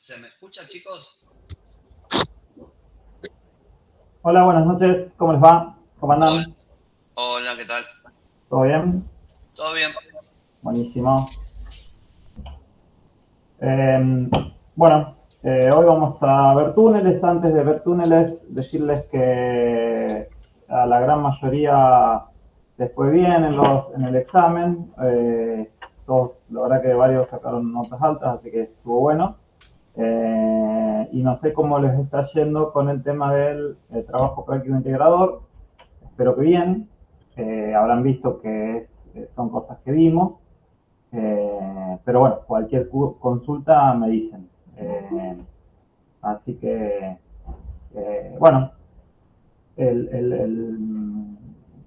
¿Se me escucha, chicos? Hola, buenas noches. ¿Cómo les va? ¿Cómo Hola, andan? hola, ¿qué tal? ¿Todo bien? ¿Todo bien? Buenísimo. Eh, bueno, hoy vamos a ver túneles. Antes de ver túneles, decirles que a la gran mayoría les fue bien en el examen. Todos, la verdad que varios sacaron notas altas, así que estuvo bueno. Y no sé cómo les está yendo con el tema del trabajo práctico integrador. Espero que bien. Habrán visto que son cosas que vimos. Pero bueno, cualquier consulta me dicen. Así que, bueno,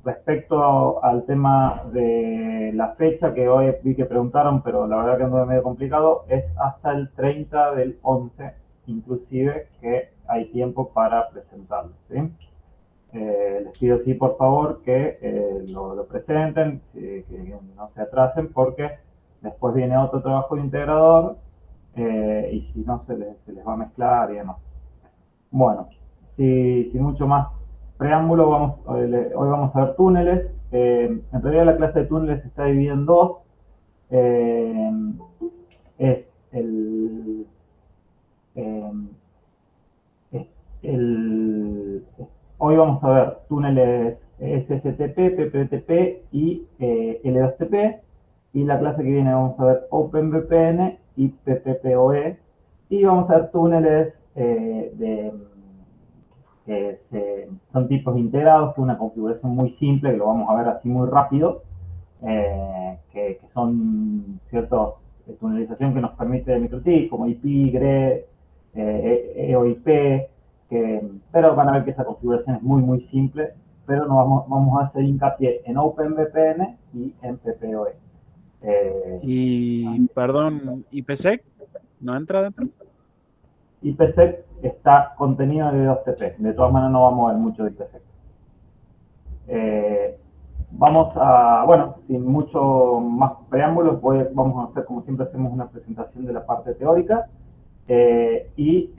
respecto al tema de la fecha, que hoy vi que preguntaron, pero la verdad que no es medio complicado, es hasta el 30 del 11, inclusive, que hay tiempo para presentarlo. ¿Sí? Les pido sí, por favor, que lo presenten, que no se atrasen, porque después viene otro trabajo de integrador y si no se les va a mezclar y demás. Bueno, sin mucho más preámbulo, hoy vamos a ver túneles. En realidad la clase de túneles está dividida en dos. Eh, es eh, el, hoy vamos a ver túneles SSTP, PPTP y L2TP. Y la clase que viene vamos a ver OpenVPN y PPPoE. Y vamos a ver túneles son tipos integrados, que es una configuración muy simple, que lo vamos a ver así muy rápido, que son ciertos tunelización que nos permite MikroTik, como IP, GRE, EOIP, pero van a ver que esa configuración es muy simple, pero vamos a hacer hincapié en OpenVPN y en PPoE. Y, perdón, IPsec, ¿no entra dentro? IPsec está contenido en L2TP, de todas maneras no vamos a ver mucho de IPsec. Vamos a, bueno, sin mucho más preámbulos, vamos a hacer como siempre hacemos una presentación de la parte teórica y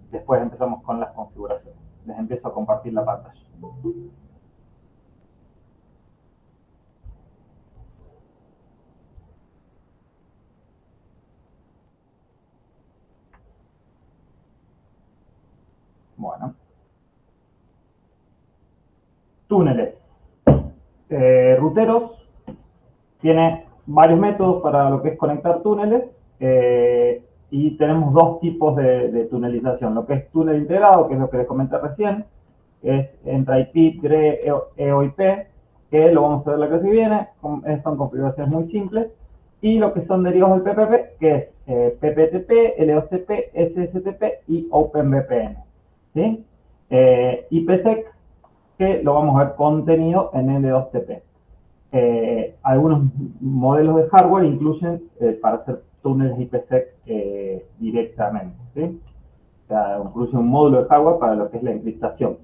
después empezamos con las configuraciones. Les empiezo a compartir la pantalla. Bueno. Túneles. Ruteros. Tiene varios métodos para lo que es conectar túneles y tenemos dos tipos de tunelización. Lo que es túnel integrado, que es lo que les comenté recién, es entre IP, GRE, EOIP, que lo vamos a ver la clase que viene, son configuraciones muy simples, y lo que son derivados del PPP, que es PPTP, L2TP, SSTP y OpenVPN. ¿Sí? IPsec, que lo vamos a ver contenido en L2TP. Algunos modelos de hardware incluyen para hacer túneles IPsec directamente. ¿Sí? O sea, incluye un módulo de hardware para lo que es la encriptación.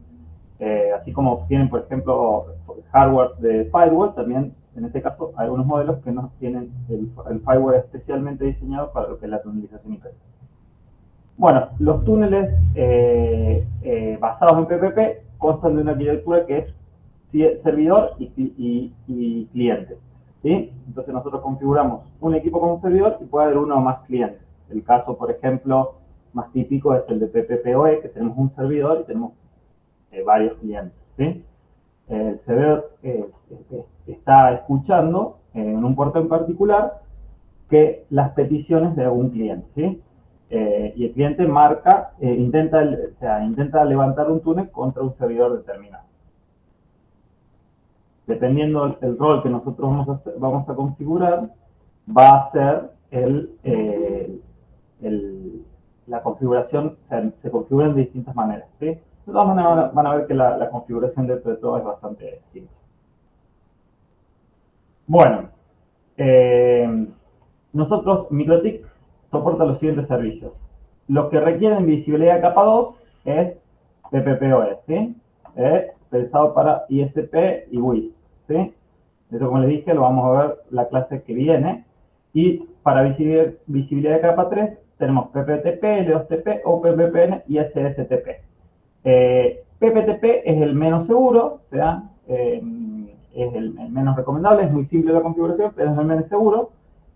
Así como tienen, por ejemplo, hardware de firewall, también en este caso hay algunos modelos que no tienen el firewall especialmente diseñado para lo que es la tunelización IPsec. Bueno, los túneles basados en PPP constan de una arquitectura que es servidor y cliente. ¿Sí? Entonces nosotros configuramos un equipo con un servidor y puede haber uno o más clientes. El caso, por ejemplo, más típico es el de PPPoE, que tenemos un servidor y tenemos varios clientes. ¿Sí? El servidor está escuchando en un puerto en particular que las peticiones de algún cliente. ¿Sí? Y el cliente marca, intenta levantar un túnel contra un servidor determinado. Dependiendo del rol que nosotros vamos a configurar, va a ser la configuración, o sea, se configuran de distintas maneras. ¿Sí? De todas maneras van a ver que la configuración dentro de todo es bastante simple. Bueno, nosotros, MikroTik soporta los siguientes servicios. Los que requieren visibilidad de capa 2 es PPPoE, ¿sí? Pensado para ISP y WISP, ¿sí? Eso, como les dije, lo vamos a ver la clase que viene. Y para visibilidad de capa 3 tenemos PPTP, L2TP, OpenVPN y SSTP. PPTP es el menos seguro, o sea, es el menos recomendable, es muy simple la configuración, pero es el menos seguro.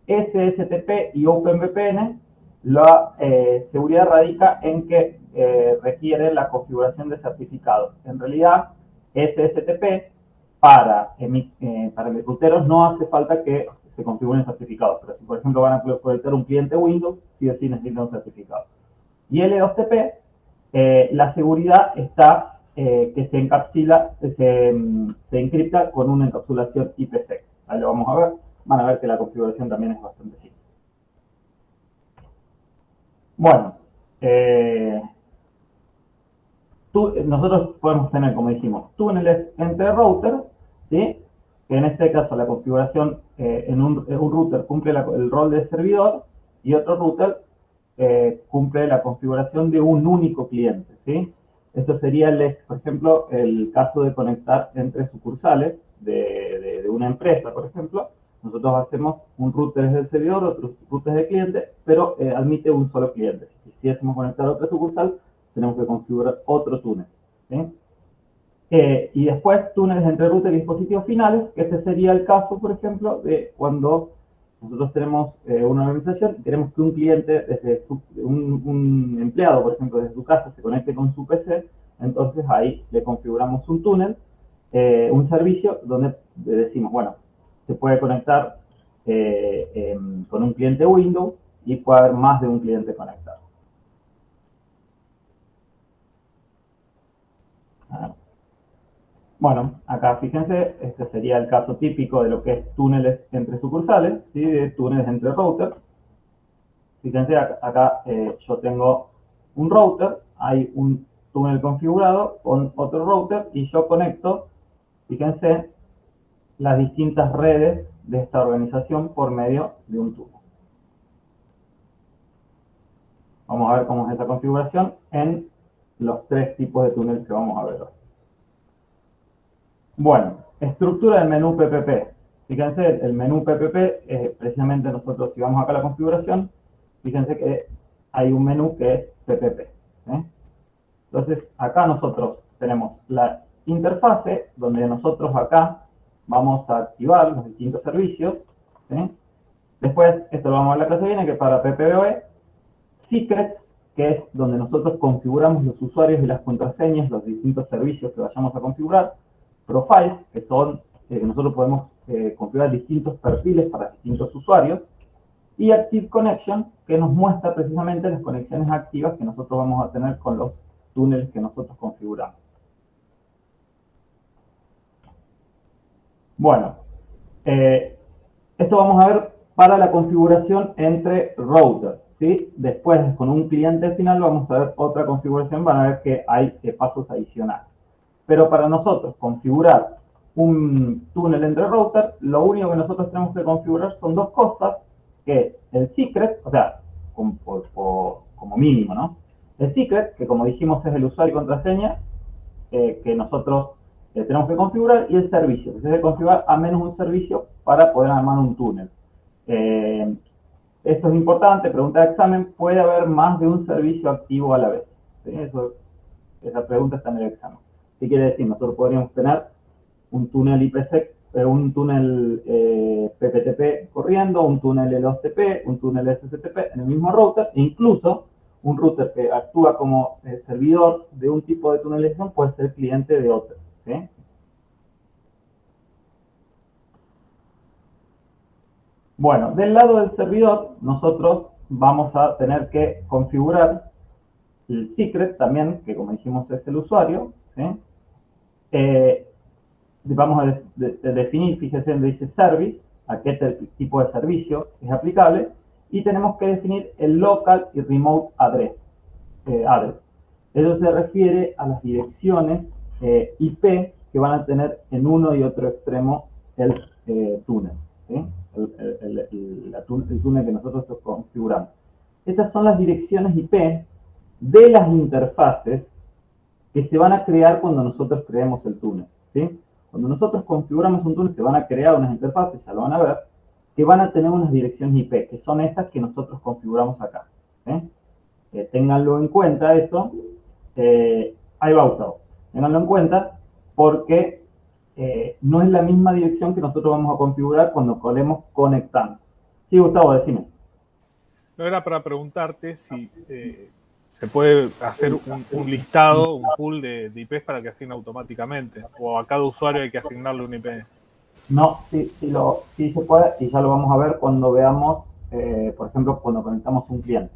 SSTP y OpenVPN, la seguridad radica en que requiere la configuración de certificados. En realidad, SSTP para mis ruteros no hace falta que se configuren certificados, pero si por ejemplo van a conectar un cliente Windows, sí o sí necesitan un certificado. Y L2TP, la seguridad está que se encapsula, se encripta con una encapsulación IPsec. Ahí lo vamos a ver. Van a ver que la configuración también es bastante simple. Bueno, nosotros podemos tener, como dijimos, túneles entre routers, ¿sí? Que en este caso la configuración en un router cumple el rol de servidor y otro router cumple la configuración de un único cliente, ¿sí? Esto sería, por ejemplo, el caso de conectar entre sucursales de una empresa, por ejemplo. Nosotros hacemos un router es del servidor, otro router es del cliente, pero admite un solo cliente. Si quisiésemos conectar a otra sucursal, tenemos que configurar otro túnel, ¿sí? Y después túneles entre router y dispositivos finales, que este sería el caso, por ejemplo, de cuando nosotros tenemos una organización y queremos que un cliente, desde un empleado, por ejemplo, desde su casa, se conecte con su PC, entonces ahí le configuramos un túnel, un servicio donde le decimos, bueno, se puede conectar con un cliente Windows y puede haber más de un cliente conectado. Bueno, acá fíjense, este sería el caso típico de lo que es túneles entre sucursales, ¿sí? De túneles entre routers. Fíjense, acá yo tengo un router, hay un túnel configurado con otro router y yo conecto, fíjense, las distintas redes de esta organización por medio de un túnel. Vamos a ver cómo es esa configuración en los tres tipos de túneles que vamos a ver hoy. Bueno, estructura del menú PPP. Fíjense, el menú PPP, precisamente nosotros, si vamos acá a la configuración, fíjense que hay un menú que es PPP. Entonces, acá nosotros tenemos la interfase, donde nosotros acá vamos a activar los distintos servicios. ¿Sí? Después, esto lo vamos a ver en la clase que viene, que para PPBoE, secrets, que es donde nosotros configuramos los usuarios y las contraseñas, los distintos servicios que vayamos a configurar. Profiles, que son, nosotros podemos configurar distintos perfiles para distintos usuarios. Y Active Connection, que nos muestra precisamente las conexiones activas que nosotros vamos a tener con los túneles que nosotros configuramos. Bueno, esto vamos a ver para la configuración entre routers, ¿sí? Después, con un cliente final, vamos a ver otra configuración, van a ver que hay pasos adicionales. Pero para nosotros configurar un túnel entre routers, lo único que nosotros tenemos que configurar son dos cosas, que es el secret, o sea, como mínimo, ¿no? El secret, que como dijimos es el usuario y contraseña, que nosotros tenemos que configurar, y el servicio, que se debe configurar a menos un servicio para poder armar un túnel. Esto es importante, pregunta de examen, ¿puede haber más de un servicio activo a la vez? ¿Sí? Esa pregunta está en el examen. ¿Qué quiere decir? Nosotros podríamos tener un túnel IPsec, un túnel PPTP corriendo, un túnel L2TP, un túnel SSTP en el mismo router, e incluso un router que actúa como servidor de un tipo de tunelización puede ser cliente de otro. ¿Sí? Bueno, del lado del servidor, nosotros vamos a tener que configurar el secret también, que como dijimos es el usuario. ¿Sí? Vamos a definir, fíjense donde dice service, a qué tipo de servicio es aplicable, y tenemos que definir el local y remote address. Eso se refiere a las direcciones IP que van a tener en uno y otro extremo el túnel, ¿sí? el túnel que nosotros configuramos. Estas son las direcciones IP de las interfaces que se van a crear cuando nosotros creemos el túnel, ¿sí? Cuando nosotros configuramos un túnel se van a crear unas interfaces, ya lo van a ver, que van a tener unas direcciones IP, que son estas que nosotros configuramos acá. Ténganlo en cuenta eso. Ahí va, Gustavo. Ténganlo en cuenta porque no es la misma dirección que nosotros vamos a configurar cuando queremos conectando. Sí, Gustavo, decime. No era para preguntarte si se puede hacer un listado, un pool de IPs para que asigne automáticamente, o a cada usuario hay que asignarle un IP. No, sí se puede y ya lo vamos a ver cuando veamos, por ejemplo, cuando conectamos un cliente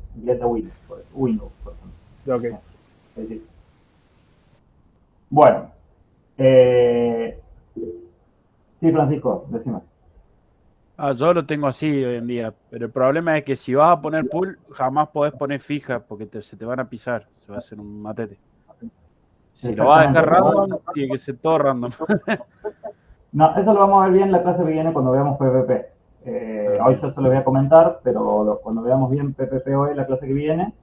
Windows, por ejemplo. Ok. Es decir, bueno, sí, Francisco, decime. Yo lo tengo así hoy en día, pero el problema es que si vas a poner pool, jamás podés poner fija porque se te van a pisar, se va a hacer un matete. Si lo vas a dejar random, tiene que ser todo random. No, eso lo vamos a ver bien en la clase que viene cuando veamos PPP. Hoy yo se lo voy a comentar, pero cuando veamos bien PPP hoy, la clase que viene,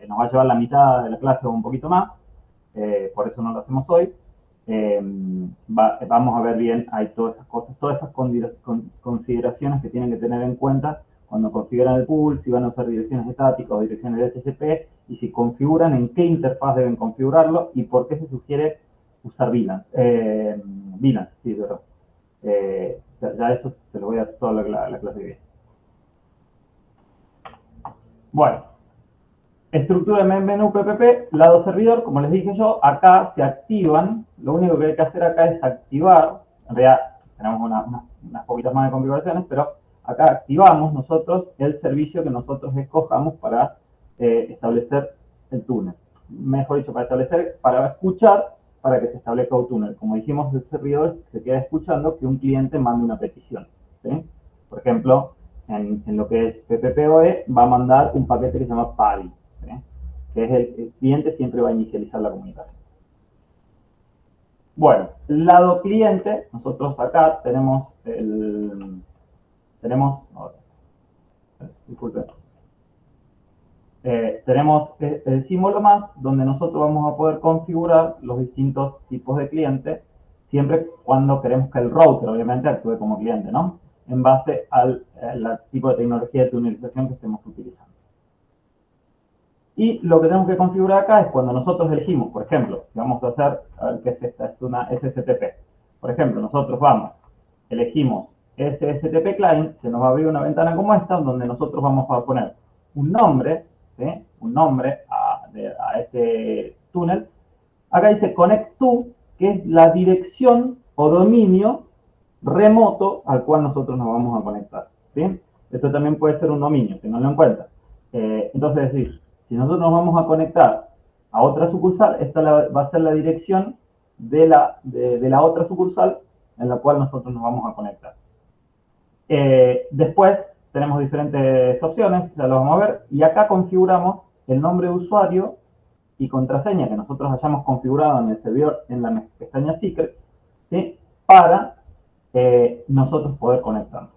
nos va a llevar la mitad de la clase o un poquito más, por eso no lo hacemos hoy. Vamos a ver bien, hay todas esas cosas, todas esas consideraciones que tienen que tener en cuenta cuando configuran el pool, si van a usar direcciones estáticas o direcciones de DHCP, y si configuran, en qué interfaz deben configurarlo y por qué se sugiere usar VLAN. VLAN, sí, perdón. Ya eso se lo voy a dar toda la clase que viene. Bueno, estructura de menú PPP, lado servidor, como les dije yo, acá se activan, lo único que hay que hacer acá es activar, en realidad tenemos unas poquitas más de configuraciones, pero acá activamos nosotros el servicio que nosotros escojamos para establecer el túnel. Mejor dicho, para escuchar, para que se establezca un túnel. Como dijimos, el servidor se queda escuchando que un cliente mande una petición, ¿sí? Por ejemplo, en lo que es PPPoE va a mandar un paquete que se llama PADI, ¿sí? Que es el cliente siempre va a inicializar la comunicación. Bueno, lado cliente, nosotros acá tenemos tenemos el símbolo más, donde nosotros vamos a poder configurar los distintos tipos de cliente, siempre cuando queremos que el router, obviamente, actúe como cliente, ¿no? En base al tipo de tecnología de tunelización que estemos utilizando. Y lo que tenemos que configurar acá es cuando nosotros elegimos, por ejemplo, si vamos a hacer, a ver qué es esta, es una SSTP. Por ejemplo, nosotros elegimos SSTP Client, se nos va a abrir una ventana como esta, donde nosotros vamos a poner un nombre, ¿sí? Un nombre a este túnel. Acá dice Connect to, que es la dirección o dominio remoto al cual nosotros nos vamos a conectar, ¿sí? Esto también puede ser un dominio, tenganlo en cuenta. Entonces, es decir, si nosotros nos vamos a conectar a otra sucursal, esta va a ser la dirección de la otra sucursal en la cual nosotros nos vamos a conectar. Después tenemos diferentes opciones, ya lo vamos a ver, y acá configuramos el nombre de usuario y contraseña que nosotros hayamos configurado en el servidor en la pestaña Secrets, ¿sí? Para nosotros poder conectarnos.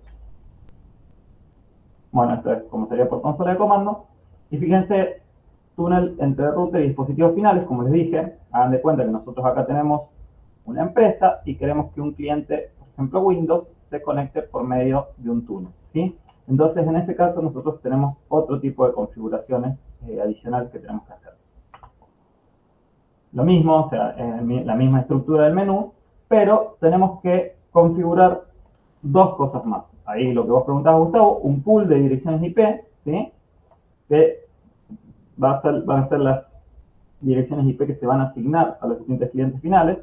Bueno, esto es como sería por consola de comando. Y fíjense, túnel entre router y dispositivos finales, como les dije, hagan de cuenta que nosotros acá tenemos una empresa y queremos que un cliente, por ejemplo Windows, se conecte por medio de un túnel, ¿sí? Entonces, en ese caso, nosotros tenemos otro tipo de configuraciones adicionales que tenemos que hacer. Lo mismo, o sea, la misma estructura del menú, pero tenemos que configurar dos cosas más. Ahí lo que vos preguntabas, Gustavo, un pool de direcciones IP, ¿sí? Que van a ser las direcciones IP que se van a asignar a los distintos clientes finales.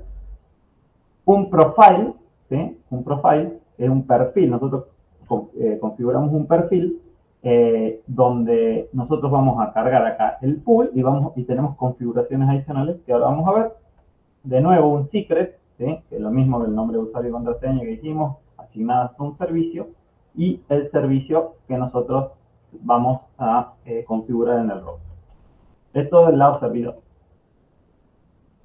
Un profile, ¿sí? Un profile es un perfil. Nosotros configuramos un perfil donde nosotros vamos a cargar acá el pool y tenemos configuraciones adicionales que ahora vamos a ver. De nuevo, un secret, ¿sí? Que es lo mismo del nombre de usuario y contraseña que dijimos, asignadas a un servicio, y el servicio que nosotros vamos a configurar en el router. Esto del lado servidor.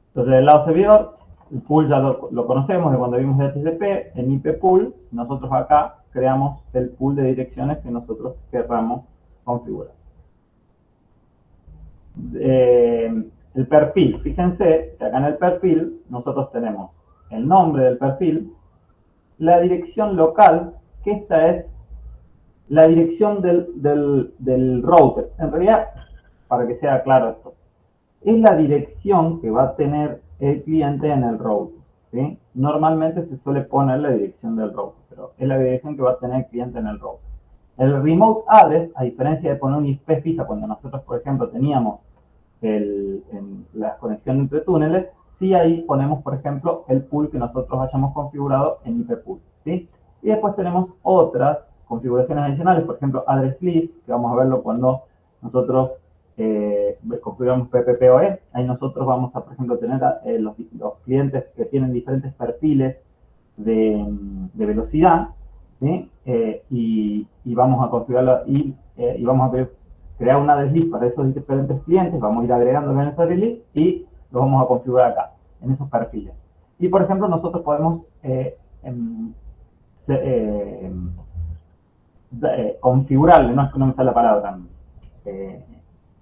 Entonces, del lado servidor, el pool ya lo conocemos de cuando vimos DHCP, en IP pool, nosotros acá creamos el pool de direcciones que nosotros querramos configurar. El perfil, fíjense que acá en el perfil nosotros tenemos el nombre del perfil, la dirección local, que esta es la dirección del router. En realidad, para que sea claro esto, es la dirección que va a tener el cliente en el router, ¿sí? Normalmente se suele poner la dirección del router, pero es la dirección que va a tener el cliente en el router. El remote address, a diferencia de poner un IP fija, cuando nosotros, por ejemplo, teníamos la conexión entre túneles, sí ahí ponemos, por ejemplo, el pool que nosotros hayamos configurado en IP pool, ¿sí? Y después tenemos otras configuraciones adicionales, por ejemplo, address list, que vamos a verlo cuando nosotros configuramos PPPoE. Ahí nosotros vamos a, por ejemplo, tener los clientes que tienen diferentes perfiles de velocidad, ¿sí? Y vamos a configurarlo y vamos a crear una address list para esos diferentes clientes, vamos a ir agregando en esa address list y lo vamos a configurar acá, en esos perfiles. Y, por ejemplo, nosotros podemos configurarle, no me sale la palabra,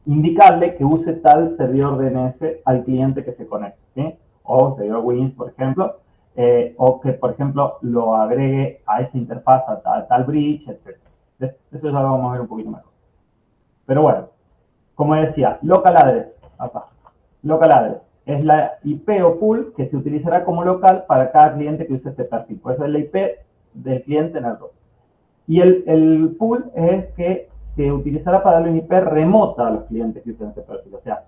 indicarle que use tal servidor DNS al cliente que se conecte, ¿sí? O servidor WINS, por ejemplo, o que, por ejemplo, lo agregue a esa interfaz, a tal bridge, etc. Eso ya lo vamos a ver un poquito mejor. Pero bueno, como decía, local address, local address es la IP o pool que se utilizará como local para cada cliente que use este perfil. Por eso es la IP del cliente en el router. Y el pool es que se utilizará para darle una IP remota a los clientes que usen este perfil. O sea,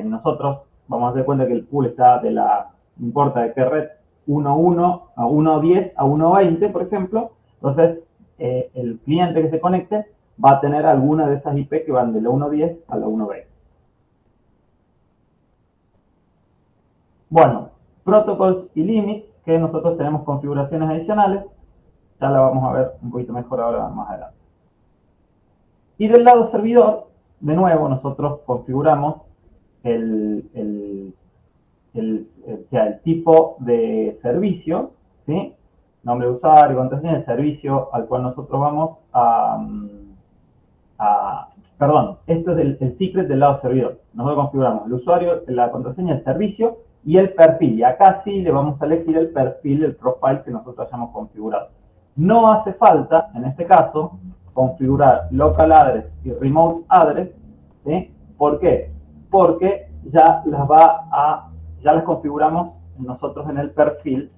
nosotros vamos a hacer cuenta que el pool está no importa de qué red, 1.1 a 1.10 a 1.20, por ejemplo. Entonces, el cliente que se conecte va a tener alguna de esas IP que van de la 1.10 a la 1.20. Bueno, protocols y limits, que nosotros tenemos configuraciones adicionales. Ya la vamos a ver un poquito mejor ahora más adelante. Y del lado servidor, de nuevo, nosotros configuramos el tipo de servicio, ¿sí? Nombre de usuario, contraseña, el servicio al cual nosotros vamos perdón, esto es el secret del lado servidor. Nosotros configuramos el usuario, la contraseña, el servicio y el perfil. Y acá sí le vamos a elegir el perfil, el profile que nosotros hayamos configurado. No hace falta, en este caso, configurar local address y remote address, ¿sí? ¿Por qué? Porque ya las configuramos nosotros en el perfil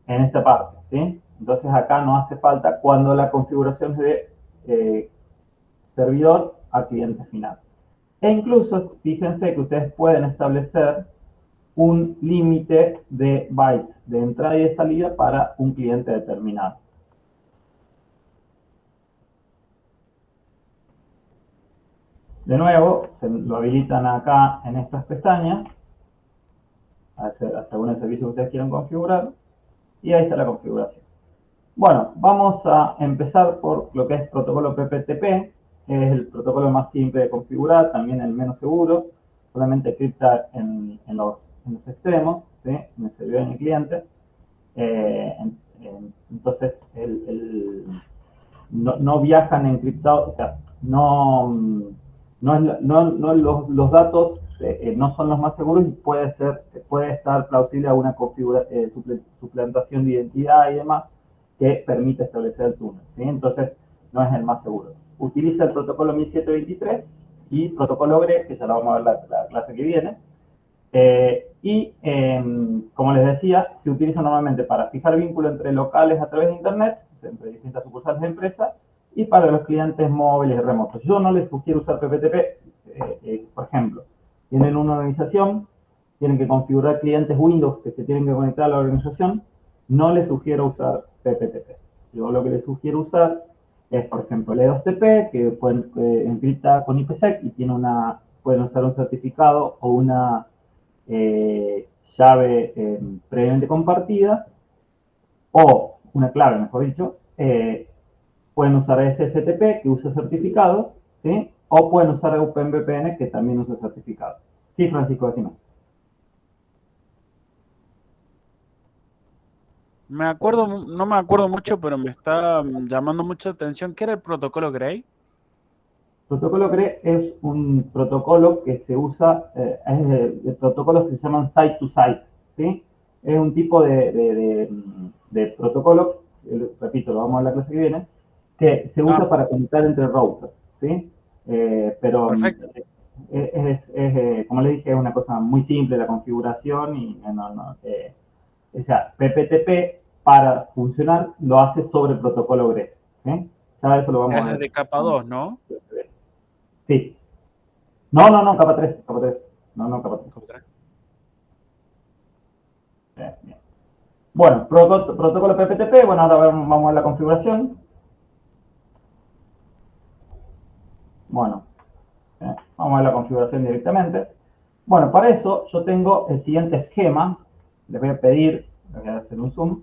en esta parte, ¿sí? Entonces acá no hace falta cuando la configuración es de servidor a cliente final. E incluso, fíjense que ustedes pueden establecer un límite de bytes de entrada y de salida para un cliente determinado. De nuevo, se lo habilitan acá en estas pestañas, según el servicio que ustedes quieran configurar, y ahí está la configuración. Bueno, vamos a empezar por lo que es protocolo PPTP, es el protocolo más simple de configurar, también el menos seguro, solamente cripta en los extremos, ¿sí? En el servidor y en el cliente. Entonces, no viajan encriptados, o sea, los datos no son los más seguros y puede estar plausible a una suplantación de identidad y demás que permite establecer el túnel, ¿sí? Entonces, no es el más seguro. Utiliza el protocolo 1723 y protocolo GRE, que ya lo vamos a ver la clase que viene. Como les decía, se utiliza normalmente para fijar vínculos entre locales a través de Internet, entre distintas sucursales de empresa, y para los clientes móviles y remotos. Yo no les sugiero usar PPTP, por ejemplo, tienen una organización, tienen que configurar clientes Windows que se tienen que conectar a la organización, no les sugiero usar PPTP. Yo lo que les sugiero usar es, por ejemplo, el E2TP, que pueden encriptar con IPsec y pueden usar un certificado o una llave previamente compartida, o una clave, mejor dicho. Pueden usar SSTP, que usa certificados, ¿sí? O pueden usar OpenVPN, que también usa certificados. Sí, Francisco, decime. No me acuerdo mucho, pero me está llamando mucho la atención. ¿Qué era el protocolo Grey? Protocolo GRE es un protocolo que se usa, es de protocolos que se llaman site-to-site, ¿sí? Es un tipo de protocolo, repito, lo vamos a ver la clase que viene, que se usa para conectar entre routers, ¿sí? Pero Perfecto. como les dije, es una cosa muy simple la configuración y o sea, PPTP para funcionar lo hace sobre el protocolo GRE, ¿sí? Ya eso lo vamos a Es ver. de capa 2, ¿no? Sí. No, capa 3, capa 3. No, capa 3. Capa 3. Bien. Bueno, protocolo PPTP, bueno, ahora vamos a ver la configuración. Bueno, vamos a ver la configuración directamente. Bueno, para eso yo tengo el siguiente esquema. Les voy a pedir, les voy a hacer un zoom,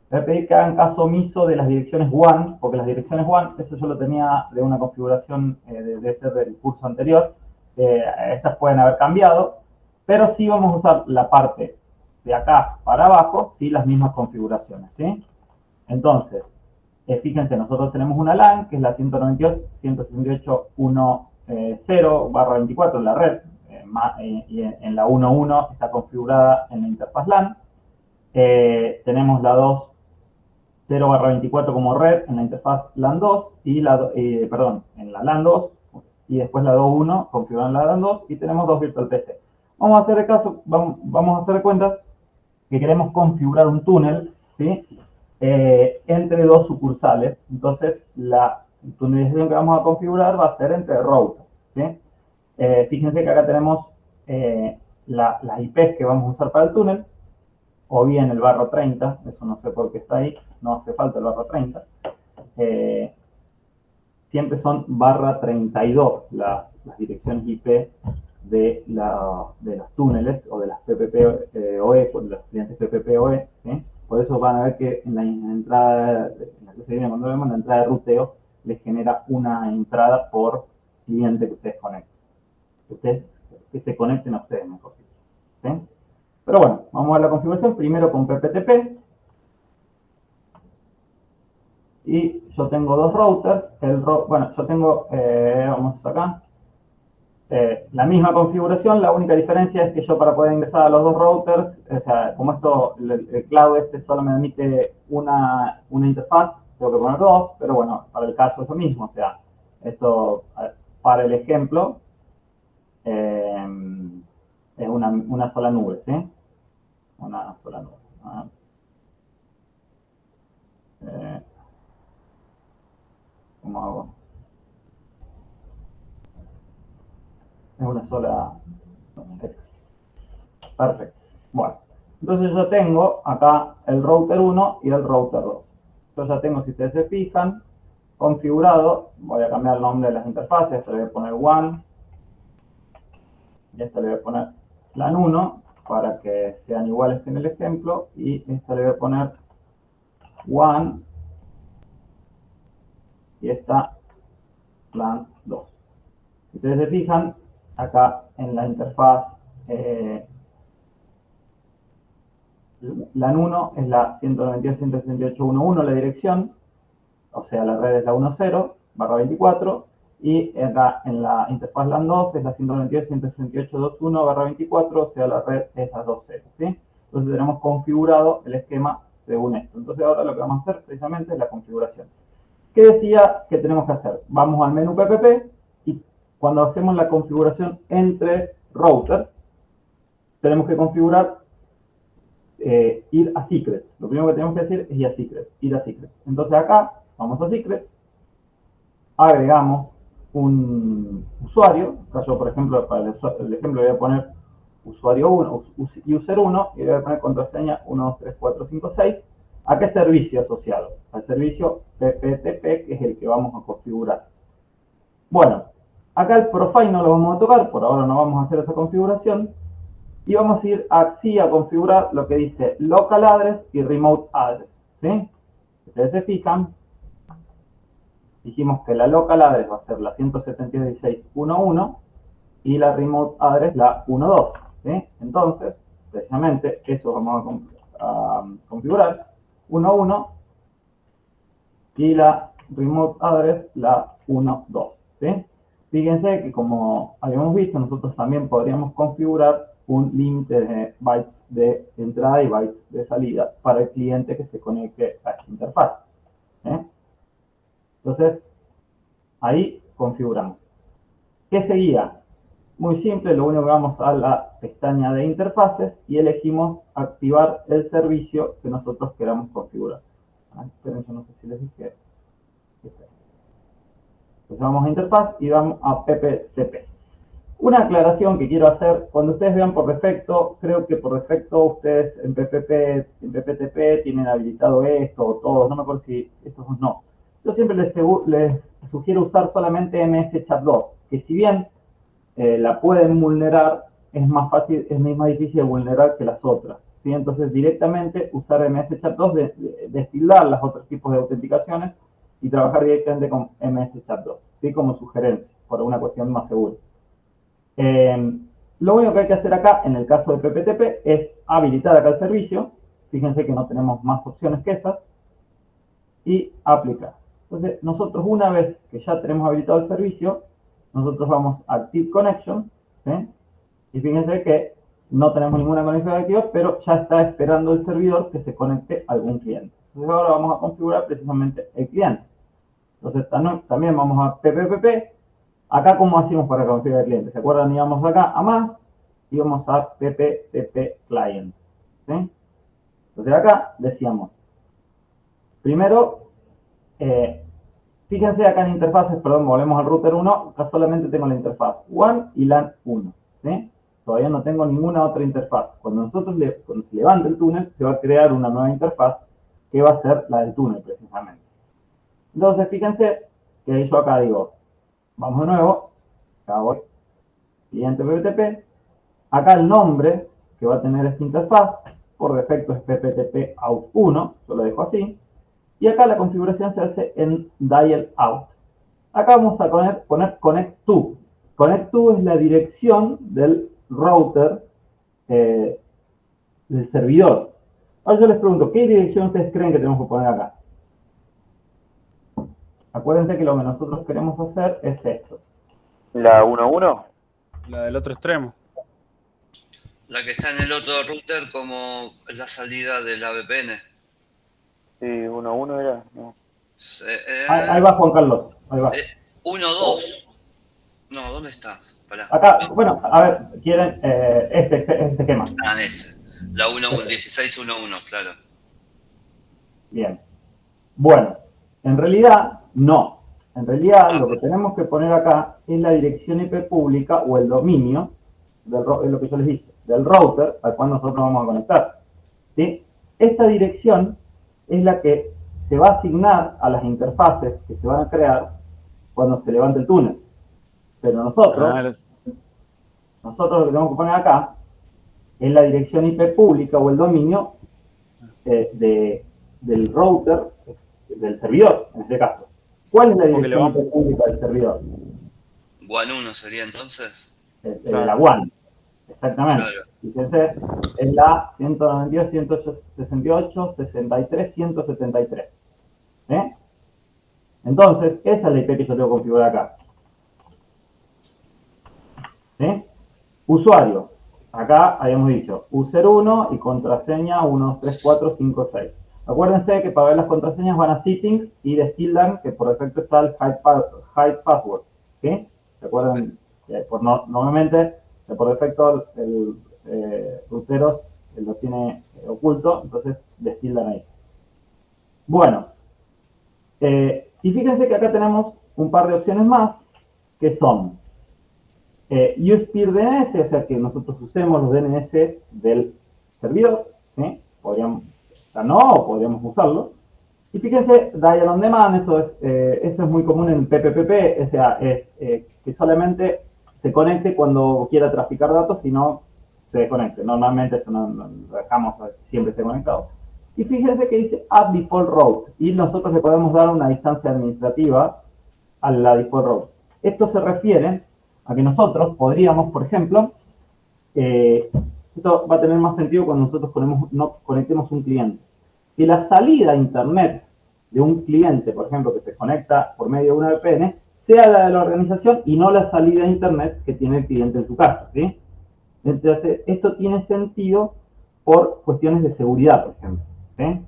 les voy a pedir que hagan caso omiso de las direcciones WAN, porque las direcciones WAN, eso yo lo tenía de una configuración, debe ser del curso anterior. Estas pueden haber cambiado, pero sí vamos a usar la parte de acá para abajo, sí, las mismas configuraciones, ¿sí? Entonces, fíjense, nosotros tenemos una LAN, que es la 192.168.10/24 en la red, y en la 1.1 está configurada en la interfaz LAN. Tenemos la 2.0/24 como red en la interfaz LAN 2, y en la LAN 2, y después la 2.1 configurada en la LAN 2, y tenemos dos virtual PC. Vamos a hacer de caso, vamos a hacer de cuenta que queremos configurar un túnel, ¿sí? Entre dos sucursales. Entonces, la tunelización que vamos a configurar va a ser entre routers, ¿sí? Fíjense que acá tenemos las IPs que vamos a usar para el túnel, o bien el barra 30, eso no sé por qué está ahí, no hace falta el barra 30. Siempre son barra 32 las direcciones IP de los túneles o de las PPPoE, de los clientes PPPoE, ¿sí? Por eso van a ver que en la entrada, en la que se viene cuando vemos la entrada de ruteo, les genera una entrada por cliente que ustedes conecten. Que se conecten a ustedes, mejor dicho, ¿sí? Pero bueno, vamos a ver la configuración primero con PPTP. Y yo tengo dos routers. Bueno, yo tengo, vamos acá, la misma configuración. La única diferencia es que yo para poder ingresar a los dos routers, o sea, como esto, el cloud este solo me admite una interfaz, tengo que poner dos, pero bueno, para el caso es lo mismo. O sea, esto, para el ejemplo, es una sola nube, ¿sí? Una sola nube. ¿Cómo hago? Es una sola. Perfecto. Bueno, entonces yo tengo acá el router 1 y el router 2. Yo ya tengo, si ustedes se fijan, configurado. Voy a cambiar el nombre de las interfaces. Esto le voy a poner WAN. Y esto le voy a poner LAN 1 para que sean iguales que en el ejemplo. Y esto le voy a poner WAN. Y esta LAN 2. Si ustedes se fijan, acá en la interfaz LAN 1 es la 192.168.1.1 la dirección, o sea, la red es la 10/24, y acá en la interfaz LAN 2 es la 192.168.21/24, o sea, la red es la 2.0, ¿sí? Entonces tenemos configurado el esquema según esto. Entonces ahora lo que vamos a hacer precisamente es la configuración. ¿Qué decía que tenemos que hacer? Vamos al menú PPP y cuando hacemos la configuración entre routers, tenemos que configurar ir a secrets. Lo primero que tenemos que decir es ir a secrets. Entonces acá vamos a secrets, agregamos un usuario. Acá yo, por ejemplo, para el ejemplo voy a poner usuario 1, user 1, y voy a poner contraseña 1, 2, 3, 4, 5, 6. ¿A qué servicio asociado? Al servicio PPTP, que es el que vamos a configurar. Bueno, acá el profile no lo vamos a tocar, por ahora no vamos a hacer esa configuración. Y vamos a ir así a configurar lo que dice local address y remote address, ¿sí? Si ustedes se fijan, dijimos que la local address va a ser la 172.16.1.1 y la remote address la 1.2, ¿sí? Entonces, precisamente eso vamos a configurar 1.1 y la remote address la 1.2, ¿sí? Fíjense que como habíamos visto, nosotros también podríamos configurar un límite de bytes de entrada y bytes de salida para el cliente que se conecte a esta interfaz. Entonces, ahí configuramos. ¿Qué seguía? Muy simple, lo único que vamos a la pestaña de interfaces y elegimos activar el servicio que nosotros queramos configurar. Esperen, yo no sé si les dije. Entonces vamos a interfaz y vamos a PPTP. Una aclaración que quiero hacer, cuando ustedes vean por defecto, creo que por defecto ustedes en PPTP tienen habilitado esto o todo, no me acuerdo si esto o no. Yo siempre les sugiero usar solamente MS Chat 2, que si bien la pueden vulnerar, es más fácil, es más difícil de vulnerar que las otras, ¿sí? Entonces directamente usar MS Chat 2, destilar los otros tipos de autenticaciones y trabajar directamente con MS Chat 2, ¿sí? Como sugerencia, por una cuestión más segura. Lo único que hay que hacer acá, en el caso de PPTP, es habilitar acá el servicio. Fíjense que no tenemos más opciones que esas. Y aplicar. Entonces, nosotros una vez que ya tenemos habilitado el servicio, nosotros vamos a Active Connection, ¿sí? Y fíjense que no tenemos ninguna conexión activa, pero ya está esperando el servidor que se conecte a algún cliente. Entonces ahora vamos a configurar precisamente el cliente. Entonces también vamos a PPPP. Acá, ¿cómo hacemos para configurar el cliente? ¿Se acuerdan? Íbamos acá a más y vamos a PPTP Client, ¿sí? Entonces acá decíamos, primero, fíjense acá en interfaces, perdón, volvemos al router 1, acá solamente tengo la interfaz WAN y LAN 1, ¿sí? Todavía no tengo ninguna otra interfaz. Cuando se levante el túnel, se va a crear una nueva interfaz que va a ser la del túnel, precisamente. Entonces, fíjense que yo acá digo, vamos de nuevo, acá voy, cliente PPTP, acá el nombre que va a tener esta interfaz, por defecto es PPTP Out 1, yo lo dejo así, y acá la configuración se hace en Dial Out. Acá vamos a poner Connect To. Connect To es la dirección del router del servidor. Ahora yo les pregunto, ¿qué dirección ustedes creen que tenemos que poner acá? Acuérdense que lo que nosotros queremos hacer es esto. ¿La 1.1? La del otro extremo. La que está en el otro router como la salida de la VPN. Sí, 1.1 era, no. Ahí va Juan Carlos, ahí va. 1.2. No, ¿dónde estás? Pará. Acá, bueno, a ver, quieren este esquema. Ah, ese. La 16.1.1, claro. Bien. Bueno, en realidad, no. En realidad, lo que tenemos que poner acá es la dirección IP pública o el dominio, es lo que yo les dije, del router al cual nosotros vamos a conectar, ¿sí? Esta dirección es la que se va a asignar a las interfaces que se van a crear cuando se levante el túnel. Pero nosotros lo que tenemos que poner acá es la dirección IP pública o el dominio del router, del servidor, en este caso. ¿Cuál es la dirección IP pública del servidor? WAN 1 sería entonces. La WAN, exactamente. Claro. Fíjense, es la 192, 168, 63, 173. ¿Eh? Entonces, esa es la IP que yo tengo que configurar acá. ¿Sí? Usuario. Acá habíamos dicho user 1 y contraseña 1, 2, 3, 4, 5, 6. Acuérdense que para ver las contraseñas van a settings y destildan que por defecto está el hide password. ¿Sí? ¿Se acuerdan? Normalmente, por defecto, el routeros lo tiene oculto, entonces destildan ahí. Bueno, y fíjense que acá tenemos un par de opciones más, que son use peer DNS, o sea que nosotros usemos los DNS del servidor, ¿sí? Podríamos usarlo. Y fíjense, Dial on Demand, eso es muy común en PPPP, o sea, es que solamente se conecte cuando quiera traficar datos y no se desconecte. Normalmente eso no lo dejamos siempre esté conectado. Y fíjense que dice Add Default Route, y nosotros le podemos dar una distancia administrativa a la Default Route. Esto se refiere a que nosotros podríamos, por ejemplo, esto va a tener más sentido cuando nosotros conectemos un cliente. Que la salida a Internet de un cliente, por ejemplo, que se conecta por medio de una VPN, sea la de la organización y no la salida a Internet que tiene el cliente en su casa, ¿sí? Entonces, esto tiene sentido por cuestiones de seguridad, por ejemplo, ¿sí?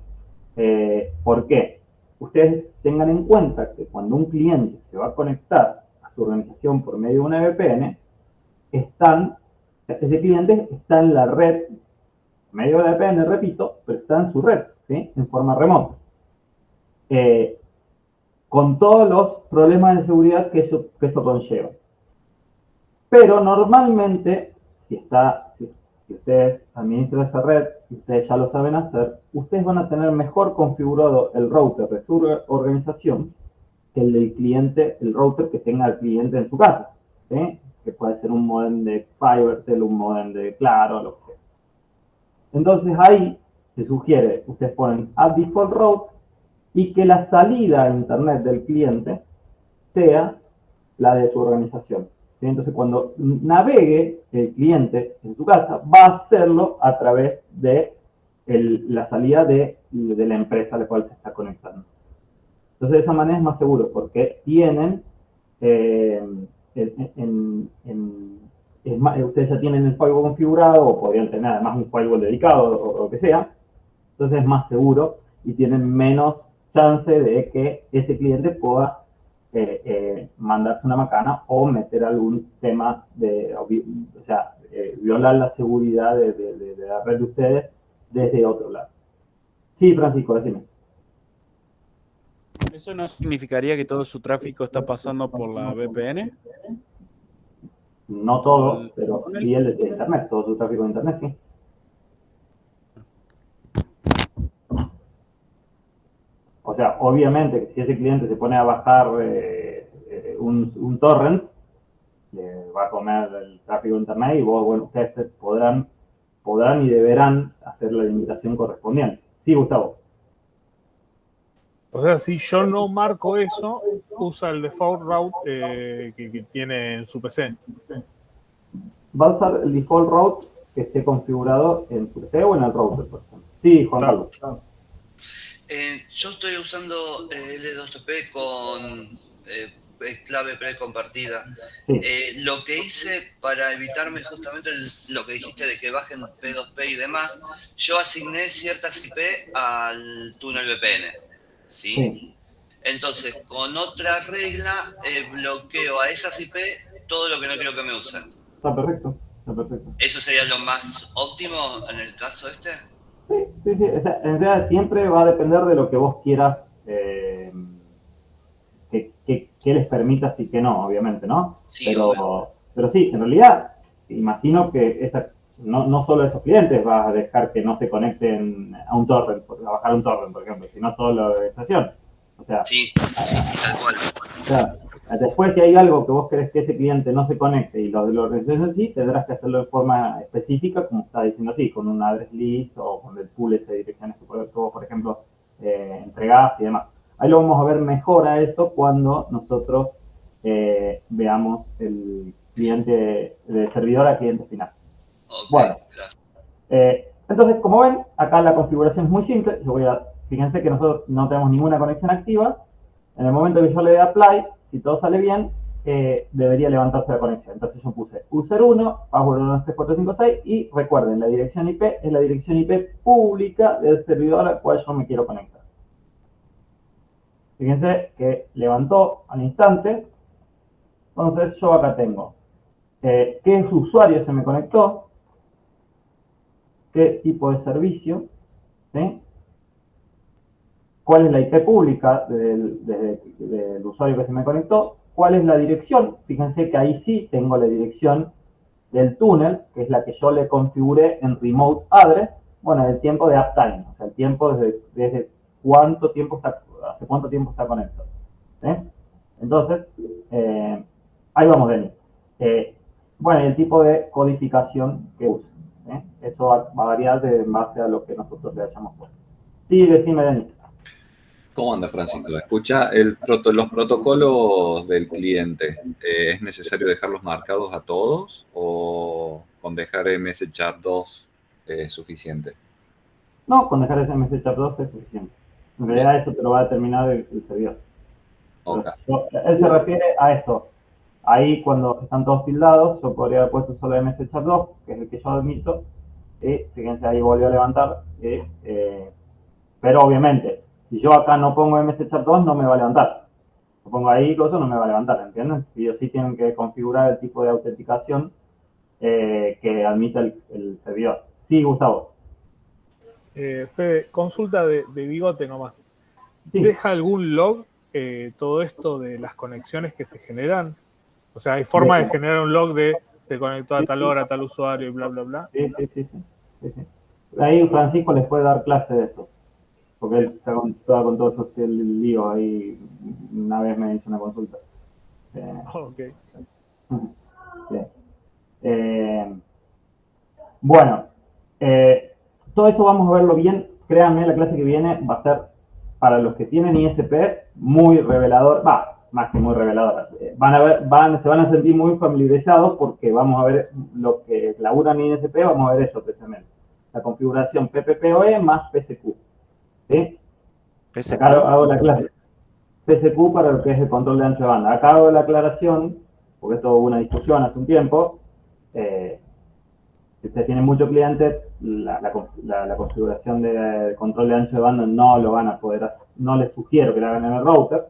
¿Por qué? ustedes tengan en cuenta que cuando un cliente se va a conectar a su organización por medio de una VPN, ese cliente está en la red, medio de la VPN, repito, pero está en su red, ¿sí? En forma remota. Con todos los problemas de seguridad que eso conlleva. Pero normalmente, si ustedes administran esa red, y ustedes ya lo saben hacer, ustedes van a tener mejor configurado el router de su organización que el del cliente, el router que tenga el cliente en su casa, ¿sí? Que puede ser un modem de Fivertel, un modem de Claro, lo que sea. Entonces ahí se sugiere, ustedes ponen add default route y que la salida a internet del cliente sea la de su organización. ¿Sí? Entonces cuando navegue el cliente en su casa, va a hacerlo a través de la salida de la empresa a la cual se está conectando. Entonces de esa manera es más seguro porque tienen ustedes ya tienen el firewall configurado o podrían tener además un firewall dedicado o lo que sea. Entonces es más seguro y tienen menos chance de que ese cliente pueda mandarse una macana o meter algún tema violar la seguridad de la red de ustedes desde otro lado. Sí, Francisco, decime. ¿Eso no significaría que todo su tráfico está pasando por la VPN? No todo, pero sí el de Internet, todo su tráfico de Internet, sí. O sea, obviamente que si ese cliente se pone a bajar un torrent, le va a comer el tráfico de Internet y ustedes podrán y deberán hacer la limitación correspondiente. Sí, Gustavo. O sea, si yo no marco eso, usa el default route que tiene en su PC. Va a usar el default route que esté configurado en su PC o en el router, por ejemplo. Sí, Juan Carlos. Claro. Yo estoy usando L2TP con clave precompartida. Sí. Lo que hice para evitarme justamente lo que dijiste de que bajen P2P y demás, yo asigné ciertas IP al túnel VPN. ¿Sí? Entonces, con otra regla, bloqueo a esas IP todo lo que no quiero que me usen. Está perfecto, está perfecto. ¿Eso sería lo más óptimo en el caso este? Sí. O sea, en realidad siempre va a depender de lo que vos quieras que les permitas y que no, obviamente, ¿no? Sí, pero sí, en realidad, imagino que no solo esos clientes vas a dejar que no se conecten a un torrent, a bajar un torrent, por ejemplo, sino toda la organización. O sea, sí, tal cual. O sea, después, si hay algo que vos querés que ese cliente no se conecte y lo de la organización sí, tendrás que hacerlo de forma específica, como está diciendo así, con un address list o con el pool ese de direcciones que vos, por ejemplo, entregás y demás. Ahí lo vamos a ver mejor a eso cuando nosotros veamos el cliente de servidor a cliente final. Okay, bueno, entonces, como ven, acá la configuración es muy simple. Fíjense que nosotros no tenemos ninguna conexión activa. En el momento que yo le dé apply, si todo sale bien, debería levantarse la conexión. Entonces yo puse user 1, password 1234556 y recuerden, la dirección IP es la dirección IP pública del servidor al cual yo me quiero conectar. Fíjense que levantó al instante. Entonces yo acá tengo qué usuario se me conectó, qué tipo de servicio, ¿sí? Cuál es la IP pública del usuario que se me conectó, cuál es la dirección. Fíjense que ahí sí tengo la dirección del túnel, que es la que yo le configuré en remote address, bueno, el tiempo de uptime, o sea, el tiempo desde hace cuánto tiempo está conectado. ¿Sí? Entonces, ahí vamos, Denis. Bueno, y el tipo de codificación que use. Eso va a variar en base a lo que nosotros le hayamos puesto. Sí, decime, Denis. ¿Cómo anda, Francisco? Escucha, los protocolos del cliente, ¿es necesario dejarlos marcados a todos o con dejar MSCHART2 es suficiente? No, con dejar ese MSCHART2 es suficiente. En realidad eso te lo va a determinar el servidor. Okay. Él se refiere a esto. Ahí cuando están todos tildados, yo podría haber puesto solo MSCHART2, que es el que yo admito. Fíjense, ahí volvió a levantar. Pero obviamente, Si yo acá no pongo MSChart2, no me va a levantar. Lo pongo ahí, eso no me va a levantar, ¿entienden? Sí o sí tienen que configurar el tipo de autenticación que admite el servidor. Sí, Gustavo. Fede, consulta de bigote nomás. Sí. ¿Deja algún log todo esto de las conexiones que se generan? O sea, ¿hay forma de generar un log de se conectó a tal hora, a tal usuario y bla, bla, bla? Sí. Ahí Francisco les puede dar clase de eso. Porque él está con todo eso, el lío ahí. Una vez me hizo una consulta. Ok. Sí. Bueno, todo eso vamos a verlo bien. Créanme, la clase que viene va a ser para los que tienen ISP muy revelador. Más que muy revelador. Se van a sentir muy familiarizados porque vamos a ver lo que laburan en ISP, vamos a ver eso precisamente. La configuración PPPoE más PSQ. ¿Sí? PSQ. Acá hago la clase. PSQ para lo que es el control de ancho de banda. Acá hago la aclaración, porque esto hubo una discusión hace un tiempo. Si ustedes tienen muchos clientes, la configuración de control de ancho de banda no lo van a poder hacer. No les sugiero que la hagan en el router.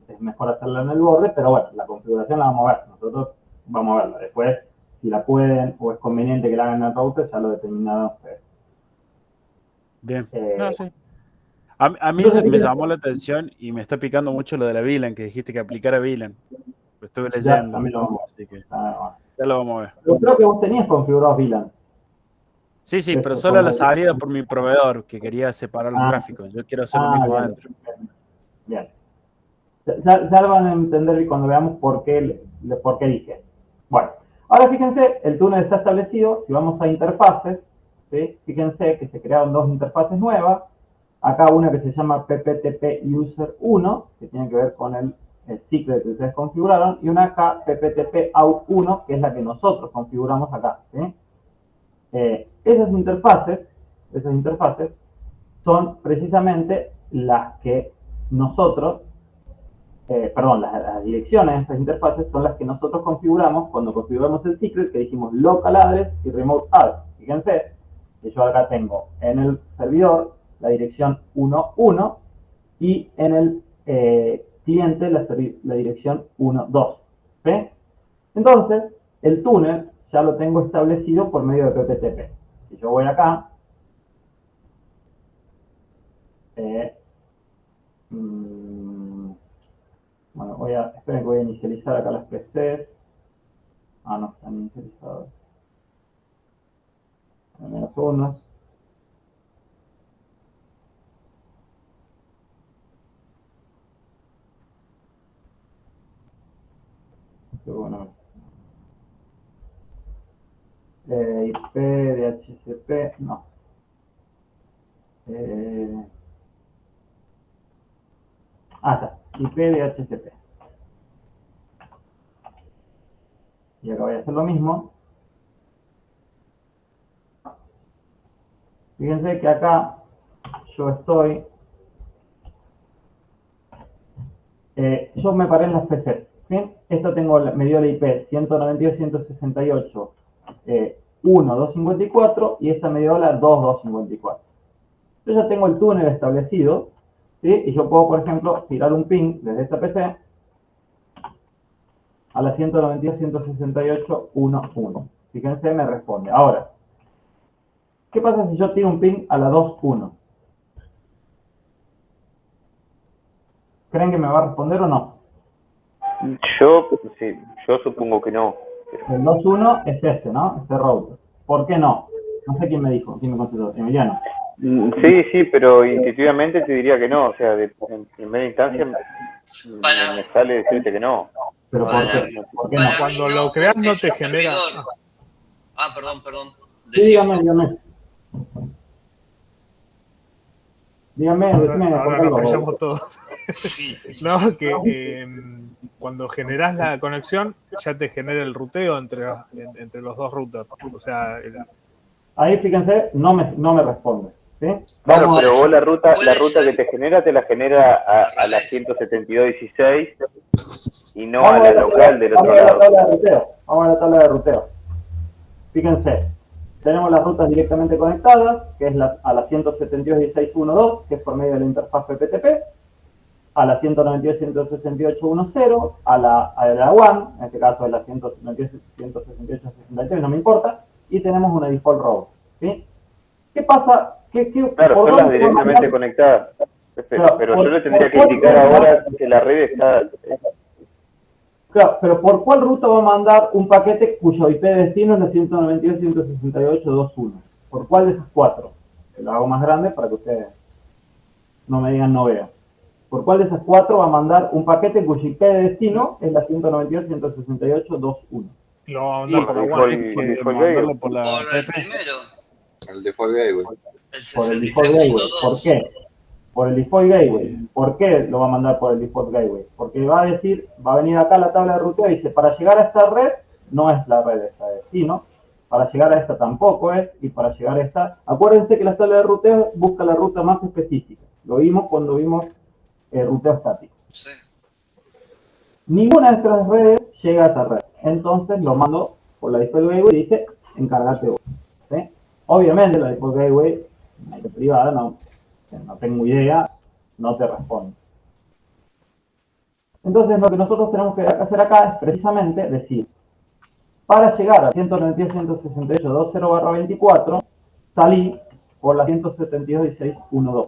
Es mejor hacerla en el borde, pero bueno, la configuración la vamos a ver. Nosotros vamos a verla. Después, si la pueden o es conveniente que la hagan en el router, ya lo determinarán ustedes. Bien. No, sí. A mí Entonces, me llamó la atención y me está picando mucho lo de la VLAN, que dijiste que aplicara VLAN. Lo estuve ya, leyendo. también lo vamos a ver. Así que ya lo vamos a ver. Yo creo que vos tenías configurados VLAN. Sí, Eso, pero solo la salida por mi proveedor, que quería separar los Ah. tráficos. Yo quiero hacer lo mismo bien. adentro. Bien. Ya lo van a entender cuando veamos por qué dije. Bueno, ahora fíjense, el túnel está establecido. Si vamos a interfaces, ¿sí? Fíjense que se crearon dos interfaces nuevas. Acá una que se llama PPTP User 1, que tiene que ver con el secret que ustedes configuraron, y una acá PPTP Out 1, que es la que nosotros configuramos acá. ¿Sí? Esas interfaces son precisamente las que nosotros, las direcciones de esas interfaces son las que nosotros configuramos cuando configuramos el secret, que dijimos local address y remote address. Fíjense que yo acá tengo en el servidor la dirección 1.1 y en el cliente la dirección 1.2. ¿Sí? Entonces, el túnel ya lo tengo establecido por medio de PPTP. Si yo voy acá, bueno, esperen que voy a inicializar acá las PCs. No están inicializadas. En unos segundos. Bueno. IP, DHCP, no. Está. IP, DHCP. Y acá voy a hacer lo mismo. Fíjense que acá yo estoy. Yo me paré en las PCs. ¿Sí? Esto me dio la IP 192.168. 1.254 y esta me dio la 2.254. Yo ya tengo el túnel establecido, ¿sí? Y yo puedo, por ejemplo, tirar un ping desde esta PC a la 192.168.1.1. Fíjense, me responde. Ahora, ¿qué pasa si yo tiro un ping a la 2.1? ¿Creen que me va a responder o no? Yo supongo que no. El 2.1 es este, ¿no? Este router. ¿Por qué no? No sé quién me dijo, quién me contestó. Emiliano. Sí, pero intuitivamente te diría que no. O sea, en primera instancia me sale decirte que no. ¿Pero por qué? ¿Por qué no? Cuando lo creas no te genera... Perdón. Sí, dígame. Dígame, decime. Ahora nos callamos todos. Sí. No, que cuando generás la conexión ya te genera el ruteo entre los dos routers. O sea, ahí fíjense, no me responde. ¿Sí? Claro, pero vos la ruta que te genera a la 172.16 y no a la local del otro lado. Vamos a la tabla de ruteo. Fíjense, Tenemos las rutas directamente conectadas, que es a la 172.16.1.2, que es por medio de la interfaz PPTP, a la 192.168.1.0, a la WAN, en este caso es la 192.168.63, no me importa, y tenemos una default row. ¿Sí? ¿Qué pasa? Claro, son las directamente conectadas. Pero yo le tendría que indicar ahora que la red está... Claro, pero ¿por cuál ruta va a mandar un paquete cuyo IP de destino es la 192.168.2.1? ¿Por cuál de esas cuatro? Se lo hago más grande para que ustedes no me digan no veo. ¿Por cuál de esas cuatro va a mandar un paquete cuyo IP de destino es la 192.168.2.1? Lo va a mandar por la WAN. Mandarlo por la Por el PP. primero. El default gateway. Por el default gateway. ¿Por qué? Por el default gateway. ¿Por qué lo va a mandar por el default gateway? Porque va a decir, va a venir acá la tabla de ruteo y dice, para llegar a esta red, no es la red esa de destino, para llegar a esta tampoco es, y para llegar a esta, acuérdense que la tabla de ruteo busca la ruta más específica. Lo vimos cuando vimos ruteo estático. Sí. Ninguna de estas redes llega a esa red. Entonces lo mando por la default gateway y dice, encárgate vos. ¿Sí? Obviamente la default gateway, una red privada, no tengo idea, no te responde. Entonces lo que nosotros tenemos que hacer acá es precisamente decir, para llegar a 192.168.2.0/24, salí por la 172.16.1.2.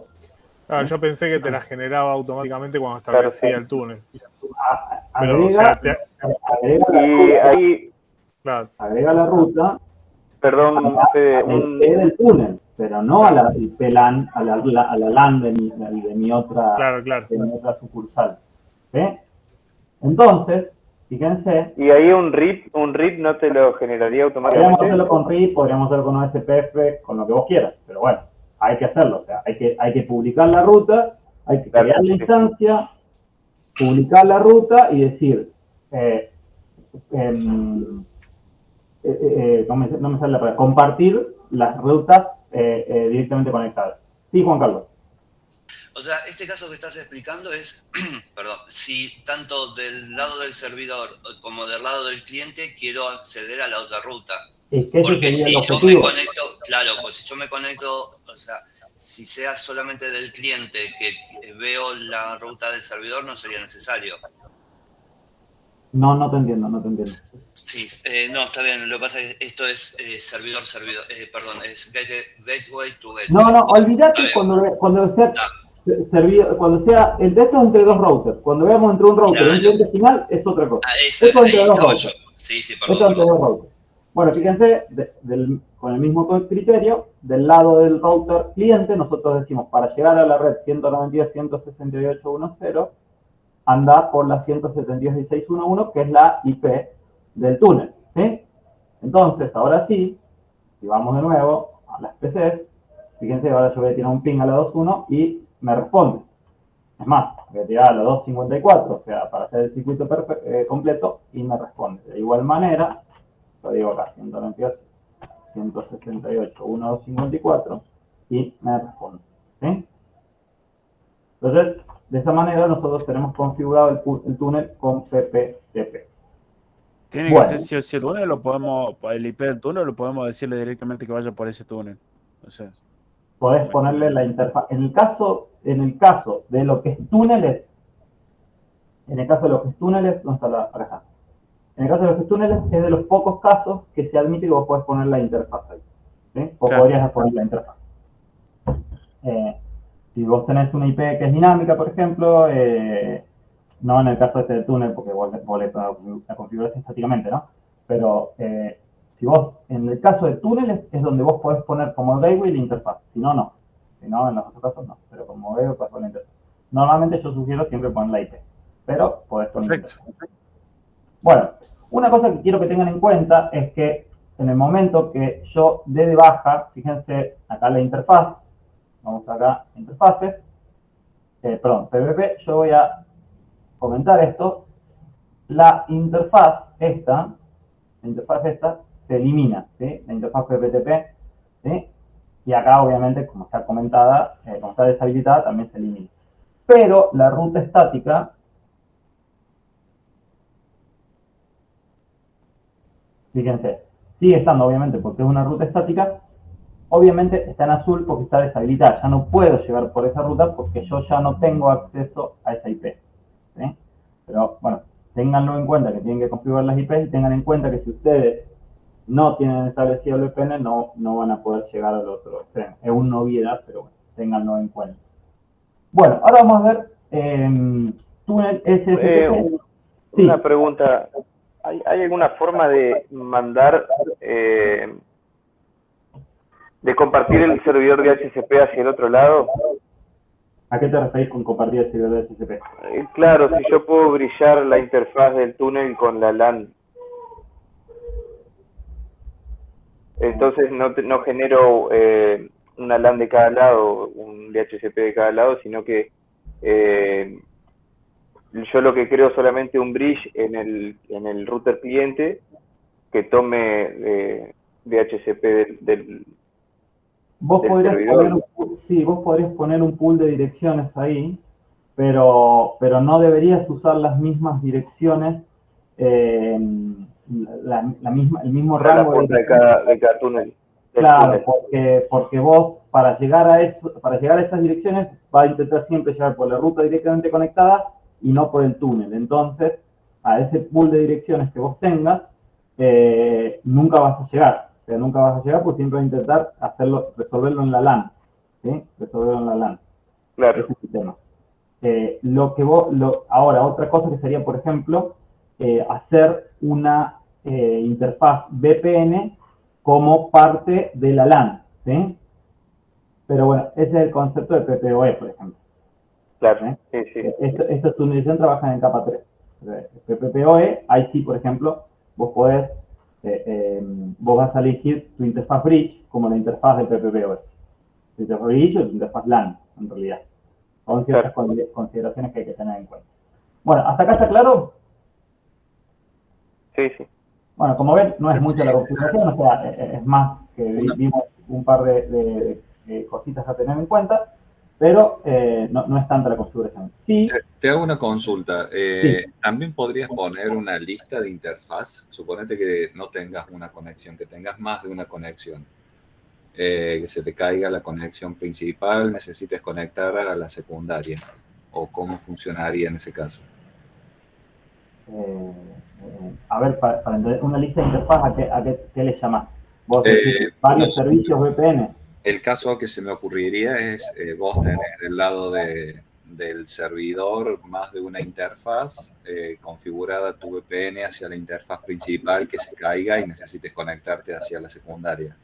Ah, yo pensé que te la generaba automáticamente cuando establecía el túnel. Pero, agrega la ruta, perdón, el IP del túnel, pero no a la IP LAN, a la LAN de mi otra, de mi otra sucursal. ¿Sí? Entonces, fíjense. ¿Y ahí un RIP no te lo generaría automáticamente? Podríamos hacerlo con RIP, podríamos hacerlo con OSPF, con lo que vos quieras, pero bueno, hay que hacerlo. O sea, hay que publicar la ruta, hay que crear la instancia, publicar la ruta y decir, no me sale la palabra, compartir las rutas directamente conectadas. Sí, Juan Carlos. O sea, este caso que estás explicando es, perdón, si tanto del lado del servidor como del lado del cliente quiero acceder a la otra ruta. Es que porque si yo me conecto, claro, pues si yo me conecto, o sea, si sea solamente del cliente que veo la ruta del servidor, no sería necesario. No te entiendo. Sí, no, está bien. Lo que pasa es que esto es servidor, perdón, es gateway to gateway. No, olvídate cuando sea servido, cuando sea, el de esto es entre dos routers. Cuando veamos entre un router y un cliente final, es otra cosa. Esto entre dos routers. Sí, perdón. Esto entre dos routers. Bueno, fíjense, con el mismo criterio, del lado del router cliente, nosotros decimos, para llegar a la red 192.168.1.0, anda por la 172.16.1.1, que es la IP del túnel. ¿Sí? Entonces, ahora sí, si vamos de nuevo a las PCs, fíjense, ahora yo voy a tirar un ping a la 2.1 y me responde. Es más, voy a tirar a la 2.54, o sea, para hacer el circuito completo, y me responde. De igual manera, lo digo acá, 192.168.1.254, y me responde. ¿Sí? Entonces, de esa manera nosotros tenemos configurado el túnel con PPTP. Tiene que ser si el túnel, el IP del túnel, lo podemos decirle directamente que vaya por ese túnel. Entonces, podés ponerle la interfaz. En el caso de lo que es túneles, no está la pareja. En el caso de los que es túneles, es de los pocos casos que se admite que vos podés poner la interfaz ahí. ¿Sí? O podrías poner la interfaz. Si vos tenés una IP que es dinámica, por ejemplo, no en el caso de este túnel, porque vos la configuraste estáticamente, ¿no? Pero si vos, en el caso de túneles, es donde vos podés poner como gateway la interfaz. Si no, no. Si no, en los otros casos no. Pero como gateway podés poner la interfaz. Normalmente yo sugiero siempre poner la IP. Pero podés poner la interfaz. Bueno, una cosa que quiero que tengan en cuenta es que en el momento que yo dé de baja, fíjense acá la interfaz, vamos acá, interfaces, PPP, yo voy a comentar esto, la interfaz esta se elimina, ¿sí? La interfaz PPTP, ¿sí? Y acá obviamente, como está comentada, como está deshabilitada, también se elimina. Pero la ruta estática, fíjense, sigue estando, obviamente, porque es una ruta estática, obviamente está en azul porque está deshabilitada. Ya no puedo llegar por esa ruta porque yo ya no tengo acceso a esa IP. ¿Sí? Pero bueno, ténganlo en cuenta que tienen que configurar las IPs y tengan en cuenta que si ustedes no tienen establecido el VPN, no van a poder llegar al otro extremo. Es una obviedad, pero bueno, ténganlo en cuenta. Bueno, ahora vamos a ver túnel SSTP. Una pregunta. ¿Hay alguna forma de mandar, de compartir el servidor de DHCP hacia el otro lado? ¿A qué te referís con compartir el servidor de DHCP? Claro, si yo puedo brillar la interfaz del túnel con la LAN. Entonces no genero una LAN de cada lado, un DHCP de cada lado, sino que yo lo que creo solamente un bridge en el router cliente que tome DHCP del servidor. Vos podrías poner un pool de direcciones ahí, pero no deberías usar las mismas direcciones, el mismo para rango la puerta de cada túnel. Claro, porque vos para llegar a esas direcciones va a intentar siempre llegar por la ruta directamente conectada y no por el túnel. Entonces, a ese pool de direcciones que vos tengas, nunca vas a llegar. O sea, nunca vas a llegar porque siempre vas a intentar resolverlo en la LAN. ¿Sí? Resolverlo en la LAN. Claro. Ese es el tema. Ahora, otra cosa que sería, por ejemplo, hacer una interfaz VPN como parte de la LAN, ¿sí? Pero bueno, ese es el concepto de PPOE, por ejemplo. Claro, sí. Estos túneles trabajan en capa 3. PPOE, ahí sí, por ejemplo, vos podés, vos vas a elegir tu interfaz bridge como la interfaz de PPOE. Tu interfaz bridge o tu interfaz LAN, en realidad. Con ciertas consideraciones que hay que tener en cuenta. Bueno, ¿hasta acá está claro? Sí. Bueno, como ven, no es mucha la configuración, o sea, es más que vimos un par de cositas a tener en cuenta, pero no es tanta la configuración. Sí. Te hago una consulta. Sí. También podrías poner una lista de interfaz. Suponete que no tengas una conexión, que tengas más de una conexión. Que se te caiga la conexión principal, necesites conectar a la secundaria. ¿O cómo funcionaría en ese caso? A ver, para entender una lista de interfaz, ¿a qué le llamás? ¿Vos decís varios servicios VPN? El caso que se me ocurriría es vos tener del lado del servidor más de una interfaz, configurada tu VPN hacia la interfaz principal que se caiga y necesites conectarte hacia la secundaria.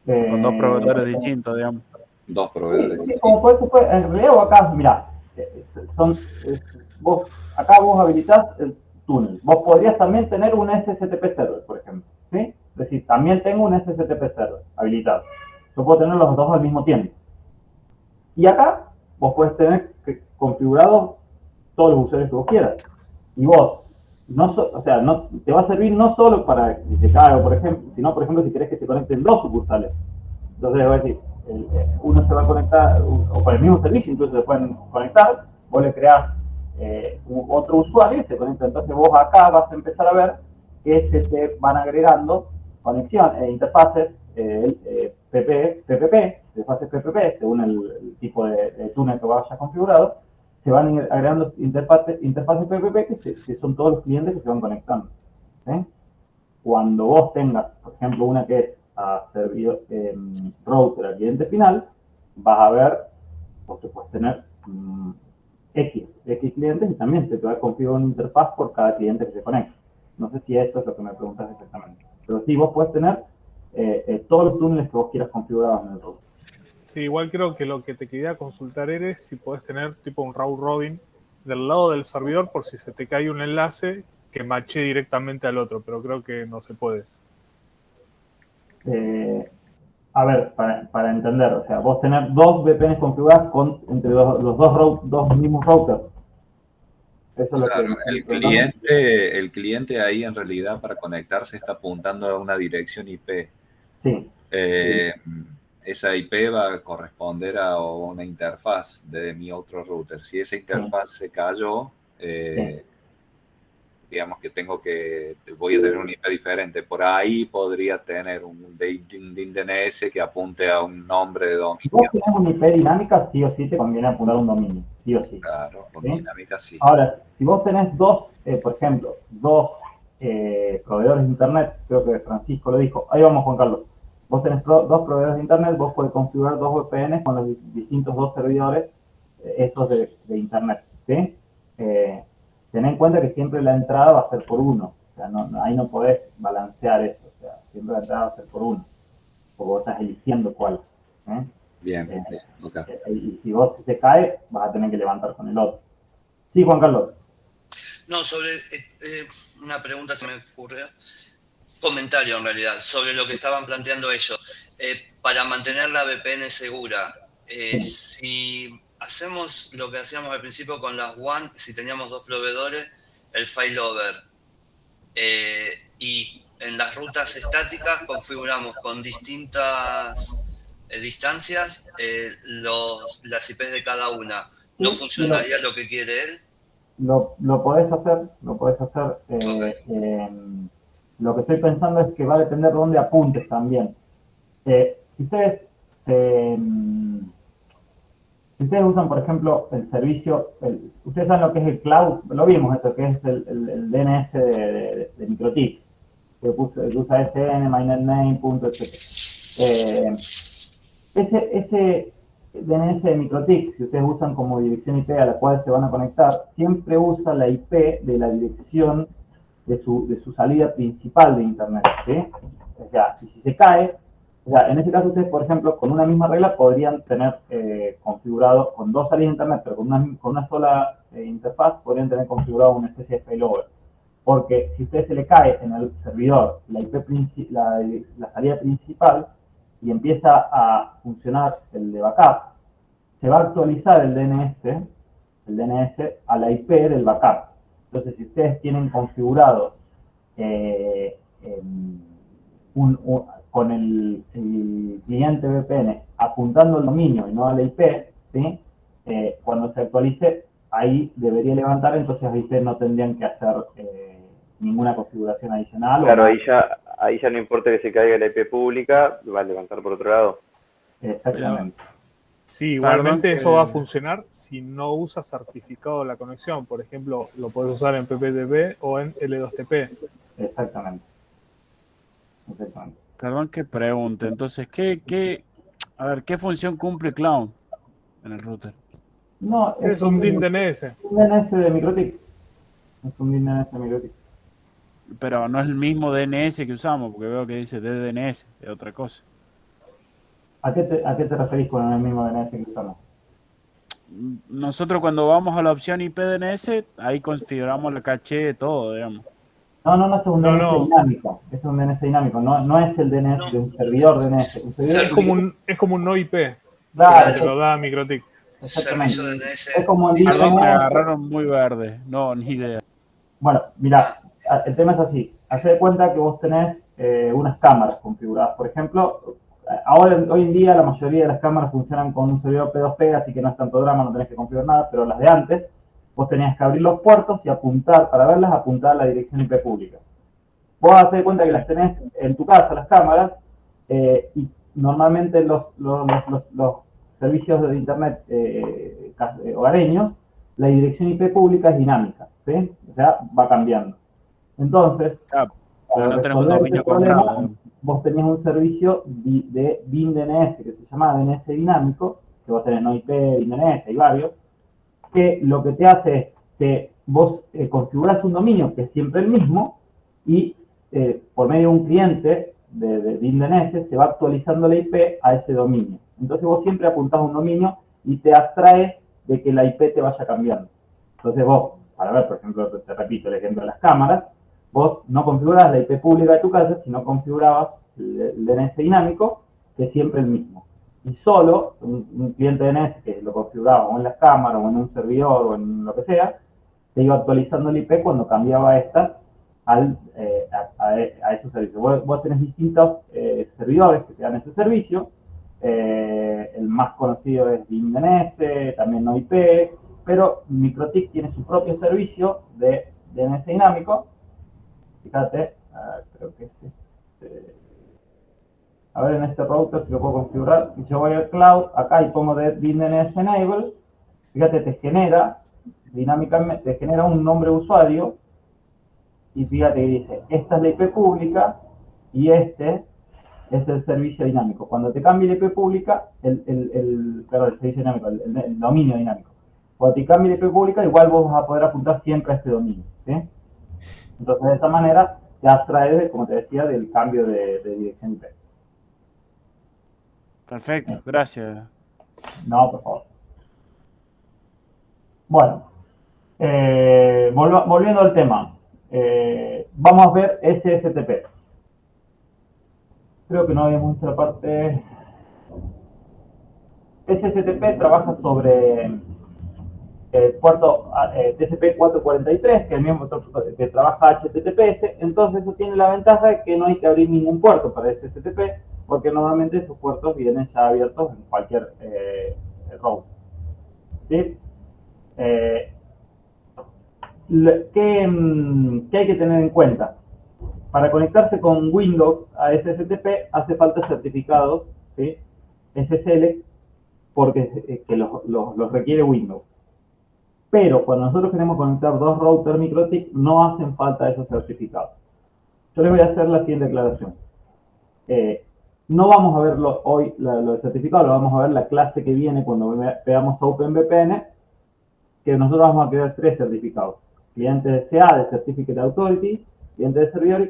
Con dos proveedores distintos, digamos. Dos proveedores. Sí, como puede ser, en realidad acá, mira, acá vos habilitás el túnel. Vos podrías también tener un SSTP server, por ejemplo, ¿sí? Es decir, también tengo un SSTP server habilitado. Yo puedo tener los dos al mismo tiempo. Y acá vos puedes tener configurados todos los usuarios que vos quieras. Y vos, no te va a servir no solo para que se caiga, por ejemplo, sino, por ejemplo, si querés que se conecten dos sucursales. Entonces vos decís, uno se va a conectar, o con el mismo servicio incluso se pueden conectar, vos le creás otro usuario y se conecta. Entonces vos acá vas a empezar a ver que se te van agregando interfaces PPP, interfaces PPP, según el tipo de túnel que vayas configurado, se van agregando interfaces PPP que son todos los clientes que se van conectando. ¿Sí? Cuando vos tengas, por ejemplo, una que es a servidor router al cliente final, vas a ver, porque puedes tener X clientes y también se te va a configurar una interfaz por cada cliente que se conecte. No sé si eso es lo que me preguntas exactamente. Pero sí, vos puedes tener todos los túneles que vos quieras configurados en el router. Sí, igual creo que lo que te quería consultar es si podés tener tipo un route robin del lado del servidor por si se te cae un enlace que mache directamente al otro, pero creo que no se puede. A ver, para entender, o sea, vos tenés dos VPNs configuradas entre los dos mismos routers. Eso es lo Claro, que el cliente ahí en realidad para conectarse está apuntando a una dirección IP. Sí. Esa IP va a corresponder a una interfaz de mi otro router. Si esa interfaz se cayó, digamos que voy a tener un IP diferente. Por ahí podría tener un DNS que apunte a un nombre de dominio. Si vos tenés una IP dinámica, sí o sí te conviene apuntar un dominio, sí o sí. Claro, con ¿Sí? dinámica sí. Ahora, si vos tenés dos, por ejemplo, dos proveedores de internet, creo que Francisco lo dijo, ahí vamos Juan Carlos, vos tenés dos proveedores de internet, vos podés configurar dos VPNs con los distintos dos servidores, esos de internet, ¿sí? Ten en cuenta que siempre la entrada va a ser por uno, o sea, ahí no podés balancear eso, o sea, siempre la entrada va a ser por uno, porque vos estás eligiendo cuál. Bien, okay. Y si vos se cae, vas a tener que levantar con el otro. Sí, Juan Carlos. No, sobre una pregunta se me ocurrió, comentario en realidad, sobre lo que estaban planteando ellos. Para mantener la VPN segura, si hacemos lo que hacíamos al principio con las WAN, si teníamos dos proveedores, el failover, y en las rutas estáticas configuramos con distintas distancias las IPs de cada una, ¿no funcionaría lo que quiere él? Lo podés hacer, Okay. Lo que estoy pensando es que va a depender de dónde apuntes también. Si ustedes usan, por ejemplo, el servicio, ustedes saben lo que es el cloud, lo vimos esto, que es el DNS de MikroTik, que usa SN, mynetname, punto, etc. Ese DNS de MikroTik, si ustedes usan como dirección IP a la cual se van a conectar, siempre usa la IP de la dirección de su salida principal de Internet, ¿sí? O sea, y si se cae, o sea, en ese caso ustedes, por ejemplo, con una misma regla podrían tener configurado, con dos salidas de Internet, pero con una sola interfaz, podrían tener configurado una especie de failover. Porque si a usted se le cae en el servidor la IP la salida principal y empieza a funcionar el de backup, se va a actualizar el DNS a la IP del backup. Entonces, si ustedes tienen configurado con el cliente VPN apuntando al dominio y no a la IP, ¿sí? Cuando se actualice, ahí debería levantar, entonces ustedes no tendrían que hacer ninguna configuración adicional. Claro, ahí ya no importa que se caiga la IP pública, va a levantar por otro lado. Exactamente. Sí, igualmente eso va a funcionar si no usas certificado de la conexión. Por ejemplo, lo puedes usar en PPTP o en L2TP. Exactamente. Perdón que pregunte. Entonces, ¿qué función cumple Cloud en el router? No, es un DIN DNS. Un DNS de MikroTik. Es un DIN DNS de MikroTik. Pero no es el mismo DNS que usamos, porque veo que dice DNS, es otra cosa. ¿A qué te referís con el mismo DNS que usamos? Nosotros cuando vamos a la opción IP DNS, ahí configuramos la caché de todo, digamos. No, esto es un DNS dinámico. Esto es un DNS dinámico, no es el DNS de un servidor DNS. Es como un no IP. Claro, que lo da MikroTik. Exactamente. DNS. Es como el Perdón, me agarraron muy verde. No, ni idea. Bueno, mirá, el tema es así. Hacé de cuenta que vos tenés unas cámaras configuradas. Por ejemplo, hoy en día la mayoría de las cámaras funcionan con un servidor P2P, así que no es tanto drama, no tenés que configurar nada, pero las de antes, vos tenías que abrir los puertos y apuntar, para verlas, apuntar a la dirección IP pública. Vos hacés de cuenta que las tenés en tu casa, las cámaras, y normalmente los servicios de internet hogareños, la dirección IP pública es dinámica, ¿sí? O sea, va cambiando. Entonces, pero no tenés un dominio comprado. Vos tenías un servicio de DIN DNS que se llama DNS dinámico, que vos tenés no IP, DIN DNS, hay varios, que lo que te hace es que vos configurás un dominio que es siempre el mismo y por medio de un cliente de DIN DNS se va actualizando la IP a ese dominio. Entonces vos siempre apuntás a un dominio y te abstraes de que la IP te vaya cambiando. Entonces vos, para ver, por ejemplo, te repito el ejemplo de las cámaras, vos no configurabas la IP pública de tu casa, sino configurabas el DNS dinámico, que es siempre el mismo. Y solo un cliente DNS que lo configuraba o en las cámaras, o en un servidor, o en lo que sea, te iba actualizando el IP cuando cambiaba esta a esos servicios. Vos tenés distintos servidores que te dan ese servicio. El más conocido es DIN DNS, también no IP, pero MikroTik tiene su propio servicio de DNS dinámico. Fíjate, creo que es este. A ver, en este router si lo puedo configurar. Si yo voy al cloud, acá y pongo de DNS enable, fíjate, te genera dinámicamente, te genera un nombre de usuario y fíjate que dice, esta es la IP pública y este es el servicio dinámico. Cuando te cambie la IP pública, el servicio dinámico, el dominio dinámico. Cuando te cambie la IP pública, igual vos vas a poder apuntar siempre a este dominio, ¿sí? Entonces, de esa manera, te abstraes, como te decía, del cambio de dirección IP. Perfecto, gracias. No, por favor. Bueno, volviendo al tema, vamos a ver SSTP. Creo que no habíamos visto la parte. SSTP trabaja sobre el puerto TCP/443, que es el mismo que trabaja HTTPS. Entonces eso tiene la ventaja de que no hay que abrir ningún puerto para SSTP, porque normalmente esos puertos vienen ya abiertos en cualquier router. ¿Sí? ¿Qué hay que tener en cuenta? Para conectarse con Windows a SSTP hace falta certificados, ¿sí? SSL, porque que los requiere Windows. Pero cuando nosotros queremos conectar dos routers MikroTik, no hacen falta esos certificados. Yo les voy a hacer la siguiente aclaración. No vamos a verlo hoy, lo de certificado, lo vamos a ver la clase que viene cuando veamos OpenVPN, que nosotros vamos a crear 3 certificados. Cliente de SA, de Certificate Authority, cliente de servidor y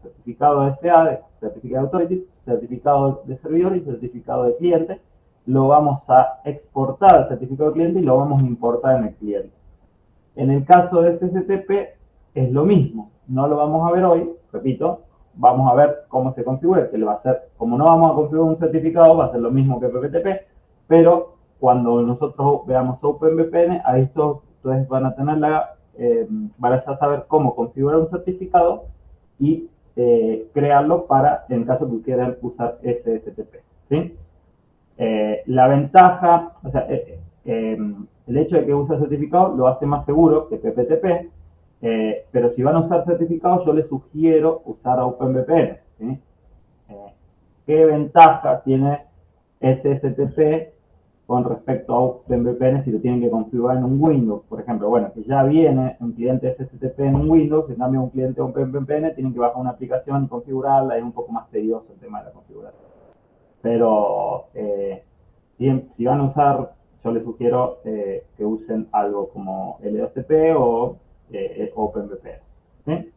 certificado de SA, de Certificate Authority, certificado de servidor y certificado de cliente. Lo vamos a exportar al certificado de cliente y lo vamos a importar en el cliente. En el caso de SSTP es lo mismo, no lo vamos a ver hoy, repito, vamos a ver cómo se configura, que lo va a hacer, como no vamos a configurar un certificado, va a ser lo mismo que PPTP, pero cuando nosotros veamos OpenVPN, ahí ustedes van a tener van a ya saber cómo configurar un certificado y crearlo para, en caso que quieran usar SSTP, ¿sí? La ventaja, o sea, el hecho de que use certificado lo hace más seguro que PPTP, pero si van a usar certificados, yo les sugiero usar OpenVPN, ¿sí? ¿Qué ventaja tiene SSTP con respecto a OpenVPN si lo tienen que configurar en un Windows? Por ejemplo, bueno, que ya viene un cliente SSTP en un Windows, en cambio un cliente OpenVPN tienen que bajar una aplicación y configurarla, es un poco más tedioso el tema de la configuración. Pero si van a usar, yo les sugiero que usen algo como L2TP o OpenVPN, ¿sí?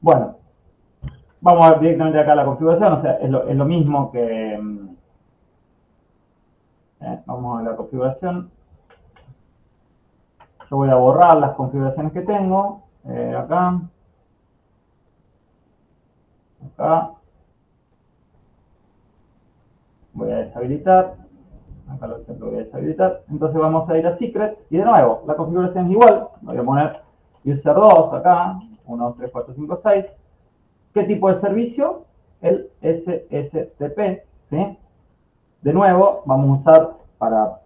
Bueno, vamos a ver directamente acá la configuración, o sea, es lo mismo que... vamos a la configuración. Yo voy a borrar las configuraciones que tengo, acá. Voy a deshabilitar, acá lo voy a deshabilitar, entonces vamos a ir a Secrets, y de nuevo, la configuración es igual, voy a poner User 2 acá, 1, 2, 3, 4, 5, 6, ¿qué tipo de servicio? El SSTP, ¿sí? De nuevo, vamos a usar para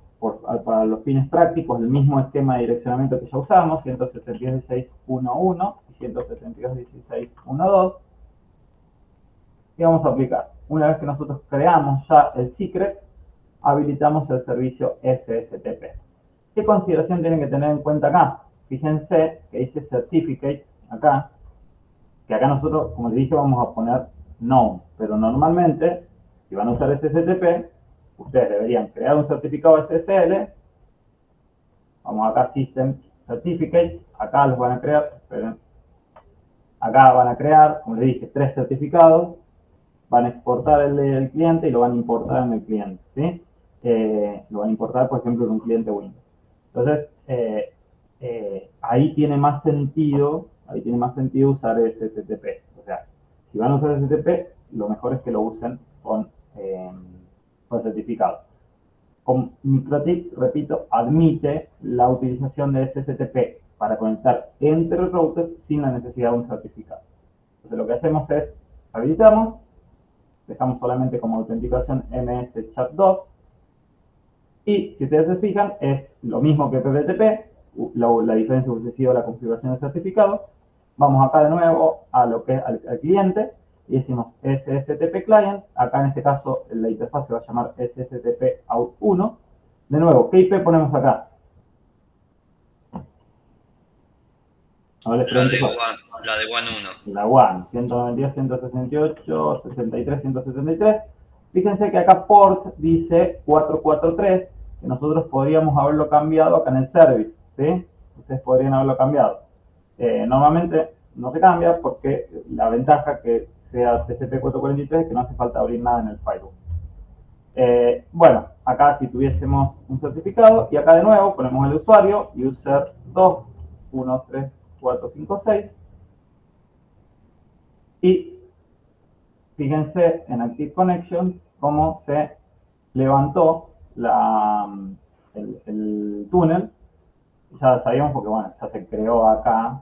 los fines prácticos el mismo esquema de direccionamiento que ya usamos, 172.16.1.1 y 172.16.1.2, y vamos a aplicar. Una vez que nosotros creamos ya el secret, habilitamos el servicio SSTP. ¿Qué consideración tienen que tener en cuenta acá? Fíjense que dice Certificate acá, que acá nosotros, como les dije, vamos a poner no, pero normalmente, si van a usar SSTP, ustedes deberían crear un certificado SSL, vamos acá, System Certificates, acá los van a crear, esperen, acá van a crear, como les dije, 3 certificados, van a exportar el del cliente y lo van a importar en el cliente, ¿sí? Lo van a importar, por ejemplo, en un cliente Windows. Entonces, ahí tiene más sentido usar SSTP. O sea, si van a usar SSTP, lo mejor es que lo usen con certificado. Con MikroTik, repito, admite la utilización de SSTP para conectar entre routers sin la necesidad de un certificado. Entonces, lo que hacemos es habilitamos, dejamos solamente como autenticación MS Chat 2, y si ustedes se fijan, es lo mismo que PPTP, la diferencia hubiese sido la configuración del certificado. Vamos acá de nuevo a lo que es al cliente y decimos SSTP client. Acá en este caso la interfaz se va a llamar SSTP out 1. De nuevo, ¿qué IP ponemos acá? La de WAN 1. La WAN, 192.168.63.173. Fíjense que acá port dice 443, que nosotros podríamos haberlo cambiado acá en el service, ¿sí? Ustedes podrían haberlo cambiado. Normalmente no se cambia porque la ventaja que sea TCP443 es que no hace falta abrir nada en el firewall. Bueno, acá si tuviésemos un certificado, y acá de nuevo ponemos el usuario, user 2, 1, 3, 4, 5, 6. Y fíjense en Active Connections cómo se levantó el túnel. Ya sabíamos porque, bueno, ya se creó acá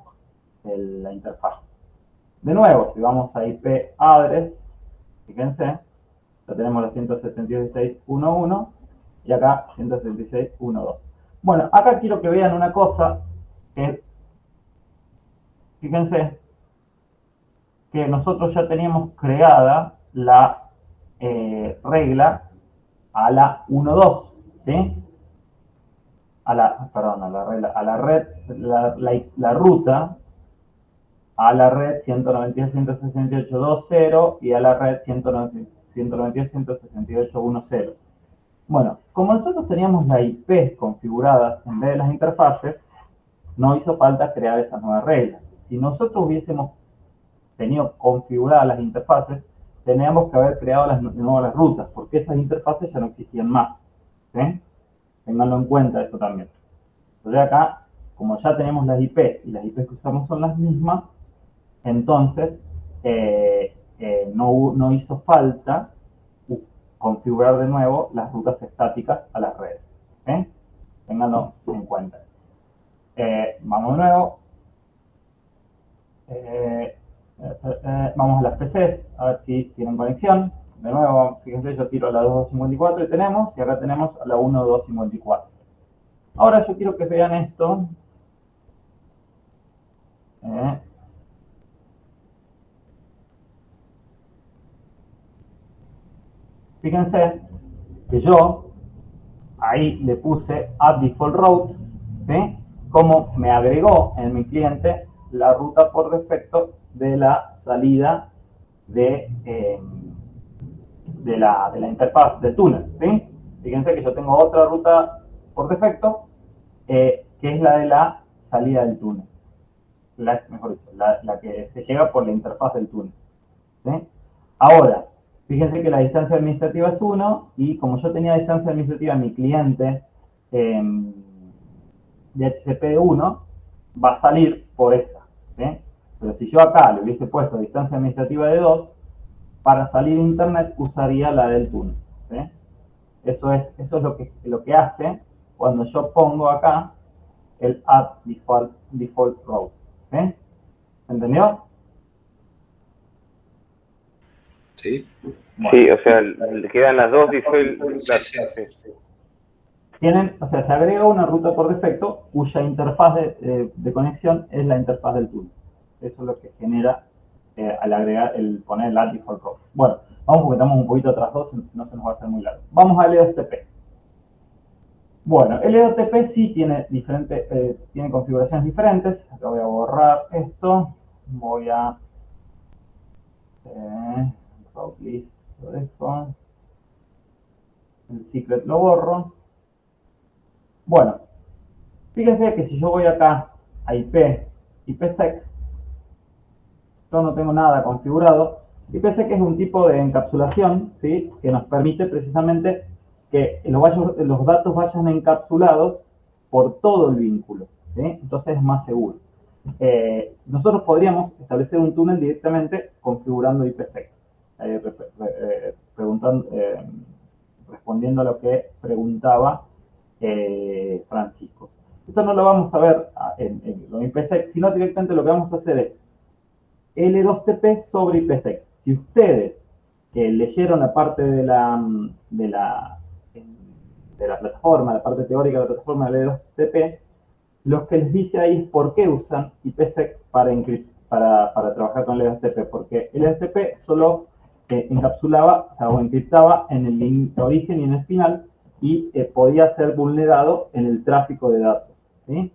la interfaz. De nuevo, si vamos a IP address, fíjense, ya tenemos la 176.1.1 y acá 176.1.2. Bueno, acá quiero que vean una cosa que, fíjense, que nosotros ya teníamos creada la regla a la 1.2, ¿sí? Perdón, a la regla, a la red, la ruta a la red 192.168.2.0 y a la red 192.168.1.0. Bueno, como nosotros teníamos las IP configuradas en vez de las interfaces, no hizo falta crear esas nuevas reglas. Si nosotros hubiésemos tenido configuradas las interfaces, teníamos que haber creado las nuevas rutas, porque esas interfaces ya no existían más. ¿Sí? Ténganlo en cuenta eso también. Entonces acá, como ya tenemos las IPs y las IPs que usamos son las mismas, entonces no hizo falta configurar de nuevo las rutas estáticas a las redes. ¿Sí? Ténganlo en cuenta eso. Vamos de nuevo. Vamos a las PCs, a ver si tienen conexión. De nuevo, fíjense, yo tiro a la 2.254 y tenemos, y acá tenemos a la 1.254. Ahora yo quiero que vean esto. Fíjense que yo ahí le puse add default route, ¿sí? Como me agregó en mi cliente la ruta por defecto de la salida de la interfaz del túnel, ¿sí? Fíjense que yo tengo otra ruta por defecto, que es la de la salida del túnel. Mejor dicho, la que se llega por la interfaz del túnel, ¿sí? Ahora, fíjense que la distancia administrativa es 1 y como yo tenía distancia administrativa en mi cliente DHCP de 1, va a salir por esa, ¿sí? Pero si yo acá le hubiese puesto distancia administrativa de 2, para salir a internet usaría la del túnel, ¿sí? Eso es lo que hace cuando yo pongo acá el add default route, ¿sí? ¿Entendió? Sí. Bueno. Sí, o sea, le quedan las dos default. Sí. O sea, se agrega una ruta por defecto cuya interfaz de conexión es la interfaz del túnel. Eso es lo que genera al agregar, poner el add default route. Bueno, vamos porque estamos un poquito atrasados, si no se nos va a hacer muy largo. Vamos a L2TP. Bueno, L2TP sí tiene tiene configuraciones diferentes. Acá voy a borrar esto. Voy a route list, lo dejo. El secret lo borro. Bueno, fíjense que si yo voy acá a IPsec, yo no tengo nada configurado. IPsec es un tipo de encapsulación, ¿sí? Que nos permite precisamente que los datos vayan encapsulados por todo el vínculo, ¿sí? Entonces es más seguro. Nosotros podríamos establecer un túnel directamente configurando IPsec, respondiendo a lo que preguntaba Francisco. Esto no lo vamos a ver en lo IPsec, sino directamente lo que vamos a hacer es L2TP sobre IPsec. Si ustedes leyeron la parte de la plataforma, la parte teórica de la plataforma de L2TP, lo que les dice ahí es por qué usan IPsec para trabajar con el EOSTP, porque el EOSTP solo encapsulaba, o sea, o encriptaba en el origen y en el final, y podía ser vulnerado en el tráfico de datos, ¿sí?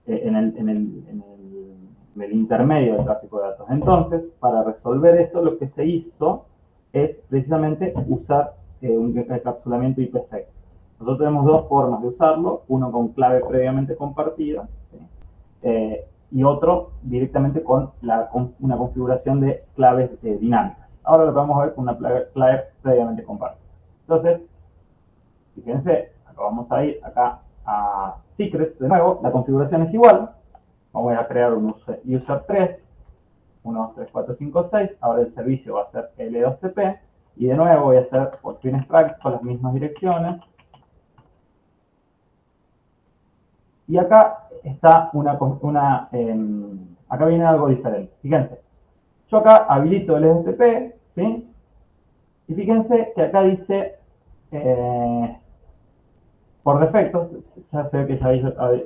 En el intermedio del tráfico de datos. Entonces, para resolver eso, lo que se hizo es precisamente usar un encapsulamiento IPsec. Nosotros tenemos dos formas de usarlo, uno con clave previamente compartida, ¿sí? Y otro directamente con una configuración de claves dinámicas. Ahora lo que vamos a ver con una clave previamente compartida. Entonces, fíjense, acá vamos a ir acá a secrets de nuevo, la configuración es igual. Vamos a crear un user 3, 1, 2, 3, 4, 5, 6. Ahora el servicio va a ser L2TP. Y de nuevo voy a hacer por fines prácticos con las mismas direcciones. Y acá está acá viene algo diferente. Fíjense, yo acá habilito el LSTP, ¿sí? Y fíjense que acá dice, por defecto, ya sé que ya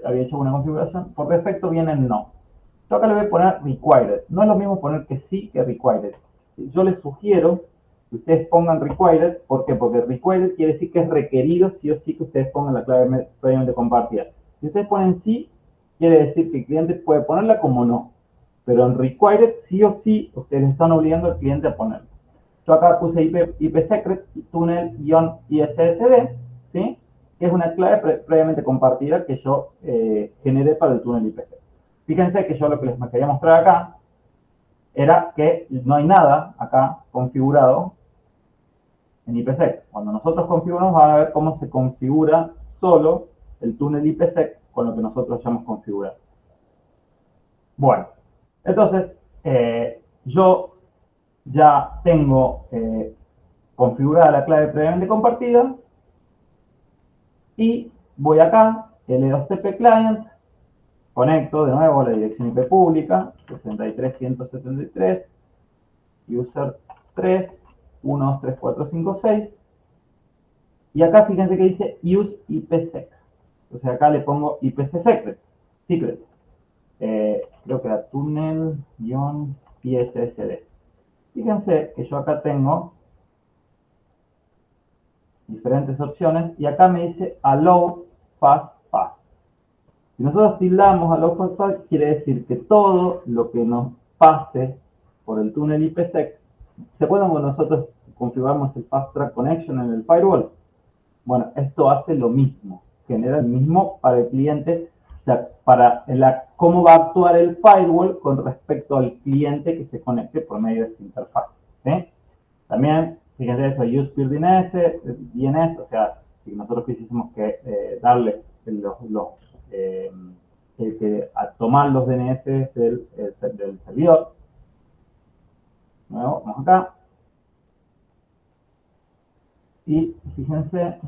había hecho una configuración, por defecto viene no. Yo acá le voy a poner required. No es lo mismo poner que sí que required. Yo les sugiero que ustedes pongan required. ¿Por qué? Porque required quiere decir que es requerido sí o sí que ustedes pongan la clave previamente compartida. Si ustedes ponen sí, quiere decir que el cliente puede ponerla como no. Pero en required, sí o sí, ustedes están obligando al cliente a ponerla. Yo acá puse IPsecret, túnel-ISSD, ¿sí? Que es una clave previamente compartida que yo generé para el túnel IPsec. Fíjense que yo lo que les quería mostrar acá era que no hay nada acá configurado en IPsec. Cuando nosotros configuramos, van a ver cómo se configura solo el túnel IPsec con lo que nosotros ya hemos configurado. Bueno, entonces yo ya tengo configurada la clave previamente compartida y voy acá, L2TP Client, conecto de nuevo la dirección IP pública, 63.173, user 3, 1, 2, 3, 4, 5, 6. Y acá fíjense que dice use IPsec. Entonces acá le pongo IPsecret. Creo que era túnel-ISSD. Fíjense que yo acá tengo diferentes opciones y acá me dice allow fast path. Si nosotros tildamos allow fast path, quiere decir que todo lo que nos pase por el túnel IPsec, ¿se acuerdan cuando nosotros configuramos el fast track connection en el firewall? Bueno, esto hace lo mismo, genera el mismo para el cliente, o sea, para cómo va a actuar el firewall con respecto al cliente que se conecte por medio de esta interfaz, ¿sí? También, fíjense eso, use peer DNS, o sea, si nosotros quisiésemos que darle a tomar los DNS del servidor. De nuevo, vamos acá. Y fíjense,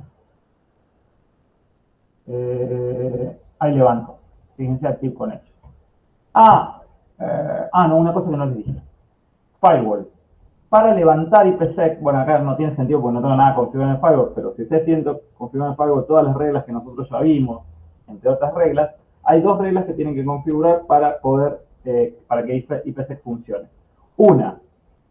ahí levanto. Fíjense Active Connection. No, una cosa que no les dije. Firewall. Para levantar IPsec, bueno, acá no tiene sentido porque no tengo nada configurado en el firewall, pero si ustedes tienen configurado en el firewall todas las reglas que nosotros ya vimos, entre otras reglas, hay dos reglas que tienen que configurar para que IPsec funcione.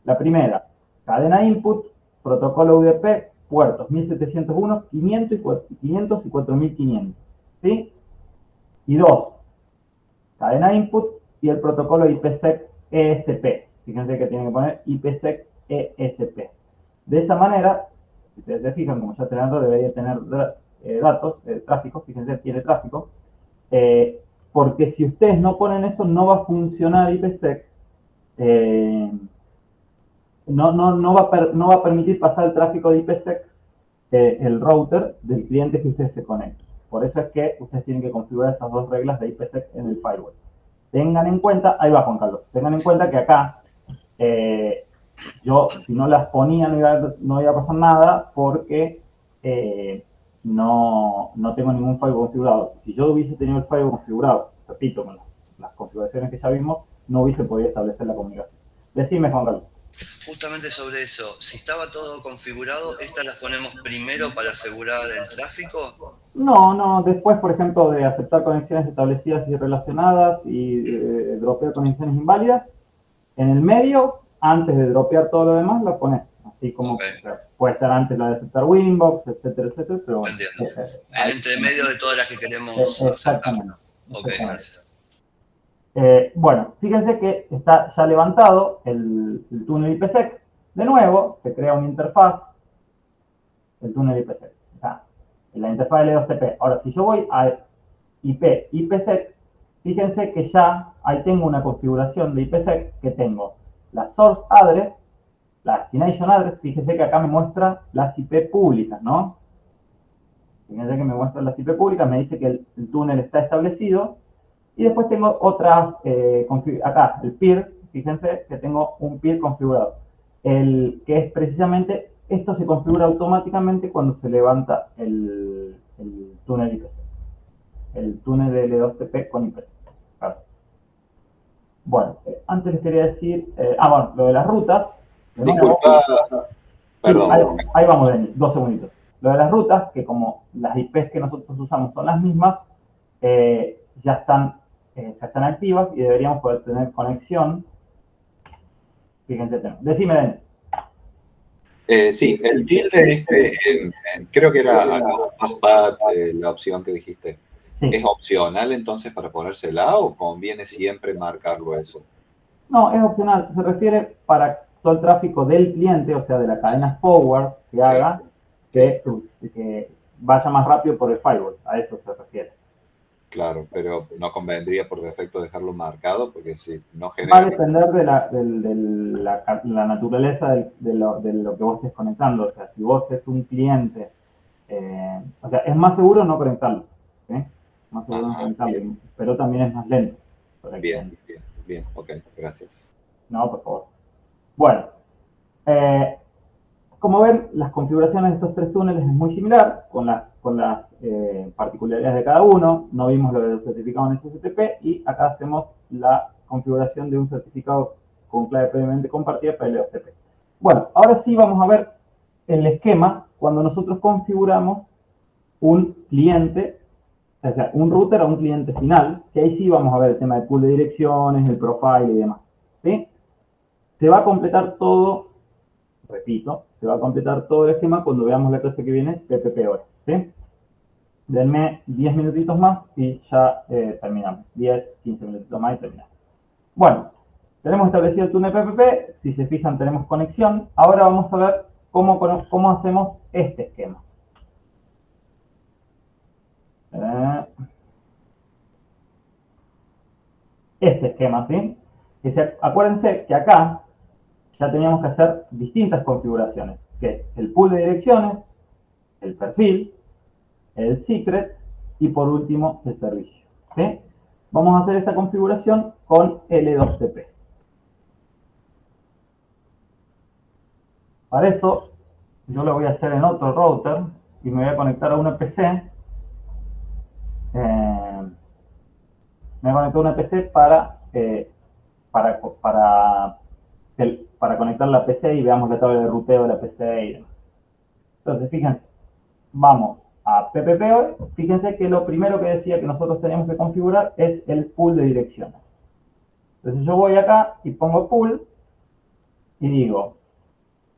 La primera, cadena input, protocolo UDP, puertos 1701, 500 y 4500, ¿sí? Y 2, cadena input y el protocolo IPsec ESP. Fíjense que tienen que poner IPsec ESP. De esa manera, si ustedes se fijan, como ya tenemos, debería tener tráfico, fíjense, tiene tráfico, porque si ustedes no ponen eso, no va a funcionar IPsec, no va a permitir pasar el tráfico de IPsec el router del cliente que ustedes se conecten. Por eso es que ustedes tienen que configurar esas dos reglas de IPsec en el firewall. Tengan en cuenta, ahí va Juan Carlos, tengan en cuenta que acá yo si no las ponía no iba a pasar nada porque no tengo ningún firewall configurado. Si yo hubiese tenido el firewall configurado, repito, con las configuraciones que ya vimos, no hubiese podido establecer la comunicación. Decime, Juan Carlos. justamente sobre eso. Si estaba todo configurado, ¿estas las ponemos primero para asegurar el tráfico? No, después, por ejemplo, de aceptar conexiones establecidas y relacionadas y dropear conexiones inválidas, en el medio, antes de dropear todo lo demás, lo pones. Así como Ok. o sea, puede estar antes la de aceptar Winbox, etcétera, pero bueno. Entiendo. En entre medio de todas las que queremos aceptar. Exactamente. Ok, gracias. Bueno, fíjense que está ya levantado el túnel IPsec. De nuevo, se crea una interfaz del túnel IPsec. O sea, en la interfaz L2TP. Ahora, si yo voy a IPsec, fíjense que ya ahí tengo una configuración de IPsec que tengo la source address, la destination address. Fíjense que acá me muestra las IP públicas, ¿no? Fíjense que me muestra las IP públicas, me dice que el túnel está establecido. Y después tengo otras, acá, el peer, fíjense que tengo un peer configurado. Que es precisamente, esto se configura automáticamente cuando se levanta el túnel IPsec. El túnel de L2TP con IPsec. Claro. Bueno, antes les quería decir, bueno, lo de las rutas. Disculpa, perdón. Sí, ahí vamos, Denis, 2 segunditos. Lo de las rutas, que como las IPs que nosotros usamos son las mismas, ya están activas y deberíamos poder tener conexión. Fíjense, decime, Denis. Sí, el tilde creo que era Passpad, la opción que dijiste. Sí. ¿Es opcional entonces para ponérsela o conviene siempre marcarlo eso? No, es opcional. Se refiere para todo el tráfico del cliente, o sea, de la cadena forward que haga, que vaya más rápido por el firewall. A eso se refiere. Claro, pero no convendría por defecto dejarlo marcado porque si no genera... Va a depender de la naturaleza de lo que vos estés conectando. O sea, si vos es un cliente, o sea, es más seguro no conectarlo. ¿Sí? Más seguro no conectarlo, pero también es más lento. Bien, ok, gracias. No, por favor. Bueno, como ven, las configuraciones de estos 3 túneles es muy similar, con las particularidades de cada uno. No vimos lo de los certificados en SSTP y acá hacemos la configuración de un certificado con clave previamente compartida para L2TP. Bueno, ahora sí vamos a ver el esquema cuando nosotros configuramos un cliente, o sea, un router a un cliente final, que ahí sí vamos a ver el tema del pool de direcciones, el profile y demás. ¿Sí? Se va a completar todo, repito, se va a completar todo el esquema cuando veamos la clase que viene, PPP hoy, ¿sí? Denme 10 minutitos más y ya terminamos. 10, 15 minutitos más y terminamos. Bueno, tenemos establecido el túnel PPP. Si se fijan, tenemos conexión. Ahora vamos a ver cómo hacemos este esquema. Este esquema, ¿sí? Acuérdense que acá ya teníamos que hacer distintas configuraciones, que es el pool de direcciones, el perfil, el secret y por último el servicio. ¿Sí? Vamos a hacer esta configuración con L2TP. Para eso yo lo voy a hacer en otro router y me voy a conectar a una PC. Me voy a conectar a una PC para conectar la PC y veamos la tabla de ruteo de la PC y demás. Entonces, fíjense, vamos a PPP. Fíjense que lo primero que decía que nosotros tenemos que configurar es el pool de direcciones. Entonces yo voy acá y pongo pool y digo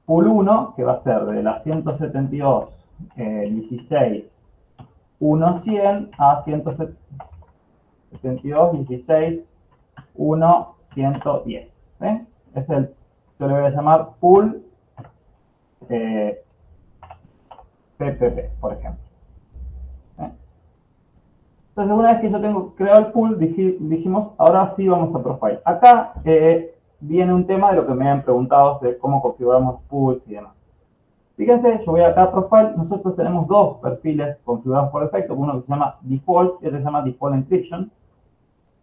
pool 1, que va a ser de la 172.16.1.100 a 172.16.1.110. ¿Sí? Yo le voy a llamar pool PPP, por ejemplo. Entonces, una vez que yo tengo creado el pool, dijimos, ahora sí vamos a profile. Acá viene un tema de lo que me han preguntado de cómo configuramos pools y demás. Fíjense, yo voy acá a profile. Nosotros tenemos 2 perfiles configurados por defecto, uno que se llama default y otro que se llama default encryption.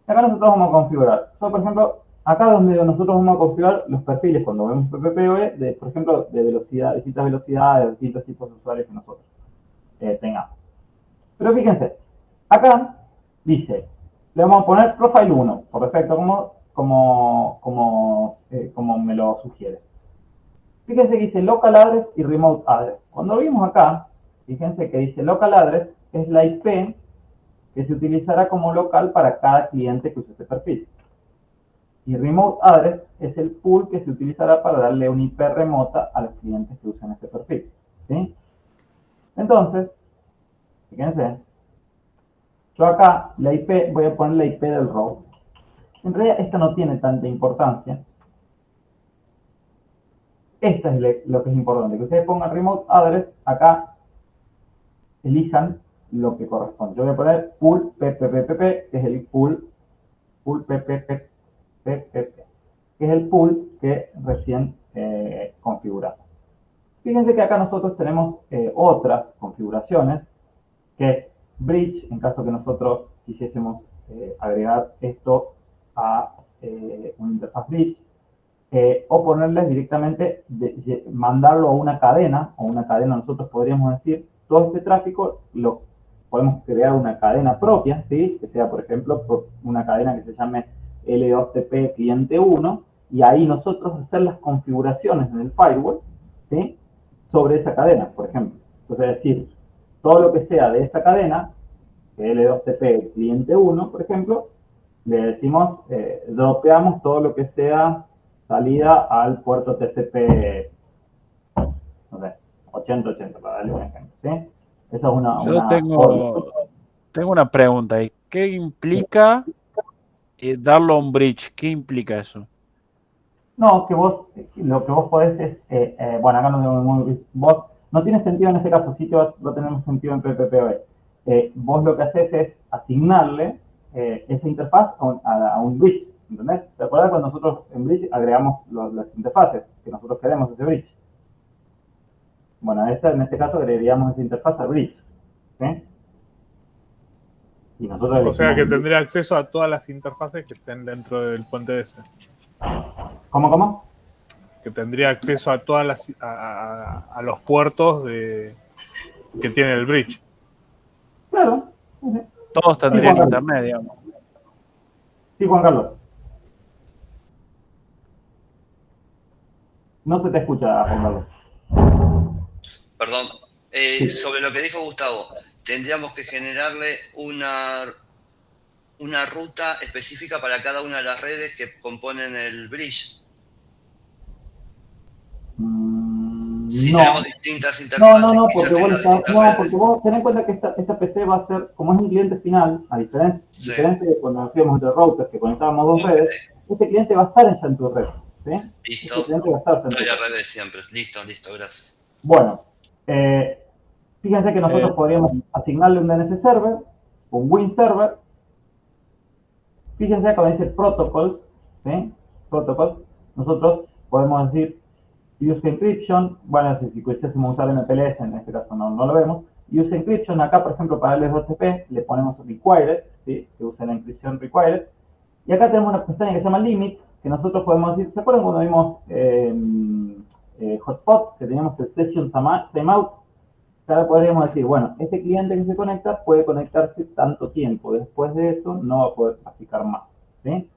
Acá nosotros vamos a configurar. Yo, por ejemplo, acá donde nosotros vamos a configurar los perfiles cuando vemos PPPoE, por ejemplo, de velocidad, distintas velocidades, de distintos tipos de usuarios que nosotros tengamos. Pero fíjense, acá dice, le vamos a poner profile 1, por defecto, como me lo sugiere. Fíjense que dice local address y remote address. Cuando vimos acá, fíjense que dice local address es la IP que se utilizará como local para cada cliente que use este perfil. Y remote address es el pool que se utilizará para darle una IP remota a los clientes que usen este perfil. ¿Sí? Entonces, fíjense, yo acá la IP, voy a poner la IP del route. En realidad esto no tiene tanta importancia. Esto es lo que es importante, que ustedes pongan remote address, acá elijan lo que corresponde. Yo voy a poner pool PPPP, que es el pool PPPP, que es el pool que recién configuramos. Fíjense que acá nosotros tenemos otras configuraciones, que es bridge, en caso que nosotros quisiésemos agregar esto a una interfaz bridge, o ponerles directamente, mandarlo a una cadena, nosotros podríamos decir, todo este tráfico lo podemos crear una cadena propia, ¿sí? Que sea, por ejemplo, una cadena que se llame L2TP cliente 1, y ahí nosotros hacer las configuraciones en el firewall, ¿sí? Sobre esa cadena, por ejemplo. Entonces, es decir, todo lo que sea de esa cadena, L2TP cliente 1, por ejemplo, le decimos, dropeamos todo lo que sea salida al puerto TCP, no sé, 8080, para darle un ejemplo, ¿sí? Esa es Yo tengo una pregunta ahí. ¿Qué implica darlo a un bridge? ¿Qué implica eso? No, que vos, lo que vos podés es, bueno, acá no tengo muy, vos, no tiene sentido en este caso, sí que va a tener sentido en PPPoE. Vos lo que haces es asignarle esa interfaz a un bridge, ¿entendés? ¿Te acuerdas cuando nosotros en bridge agregamos las interfaces que nosotros queremos ese bridge? Bueno, en este caso agregaríamos esa interfaz al bridge, ¿sí? Y nosotros O sea que tendría acceso a todas las interfaces que estén dentro del puente de ese. ¿Cómo? Que tendría acceso a todas las a los puertos que tiene el bridge. Claro. Todos tendrían Juan internet, digamos. Sí, Juan Carlos. No se te escucha, Juan Carlos. Perdón. Sí. Sobre lo que dijo Gustavo, tendríamos que generarle una ruta específica para cada una de las redes que componen el bridge. Si tenemos distintas interfaces. Porque vos ten en cuenta que esta PC va a ser, como es un cliente final, a diferente de cuando hacíamos entre routers que conectábamos dos redes, este cliente va a estar ya en tu red. ¿Sí? Listo. Este cliente va a estar en tu Estoy red. al revés siempre. Listo, gracias. Bueno, fíjense que nosotros podríamos asignarle un DNS server, un Win server. Fíjense acá dice protocols, ¿sí? Protocols. Nosotros podemos decir use encryption, bueno, si quisiésemos usar MPLS, en este caso no lo vemos. Use encryption, acá por ejemplo para el L2TP le ponemos required, ¿sí? Que use la encripción required. Y acá tenemos una pestaña que se llama limits, que nosotros podemos decir, ¿se acuerdan cuando vimos hotspot, que teníamos el session timeout? Acá podríamos decir, bueno, este cliente que se conecta puede conectarse tanto tiempo, después de eso no va a poder traficar más, ¿sí?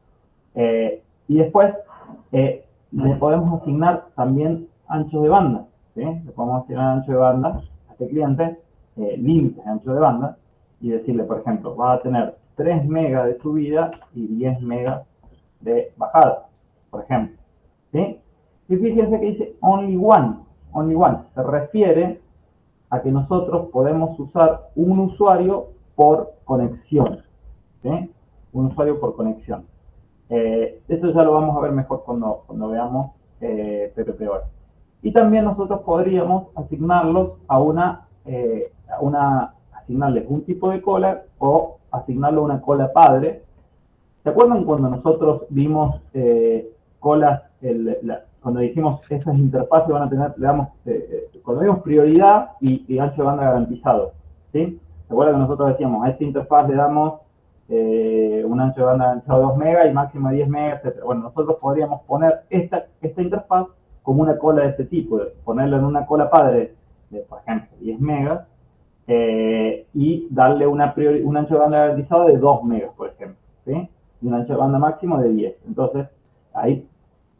Y después le podemos asignar también anchos de banda, ¿sí? Le podemos asignar ancho de banda a este cliente, límites de ancho de banda, y decirle, por ejemplo, va a tener 3 megas de subida y 10 megas de bajada, por ejemplo, ¿sí? Y fíjense que dice only one, se refiere a que nosotros podemos usar un usuario por conexión, ¿sí? Un usuario por conexión. Esto ya lo vamos a ver mejor cuando veamos PPPoE. Y también nosotros podríamos asignarlos asignarles un tipo de cola o asignarlo a una cola padre. ¿Se acuerdan cuando nosotros vimos colas, cuando dijimos estas interfaces van a tener, cuando vimos prioridad y ancho de banda garantizado, ¿sí? ¿Se acuerdan que nosotros decíamos a esta interfaz le damos un ancho de banda garantizado de 2 megas y máximo de 10 megas, etc. Bueno, nosotros podríamos poner esta interfaz como una cola de ese tipo, ponerla en una cola padre de, por ejemplo, 10 megas y darle un ancho de banda garantizado de 2 megas, por ejemplo, ¿sí? Y un ancho de banda máximo de 10. Entonces, ahí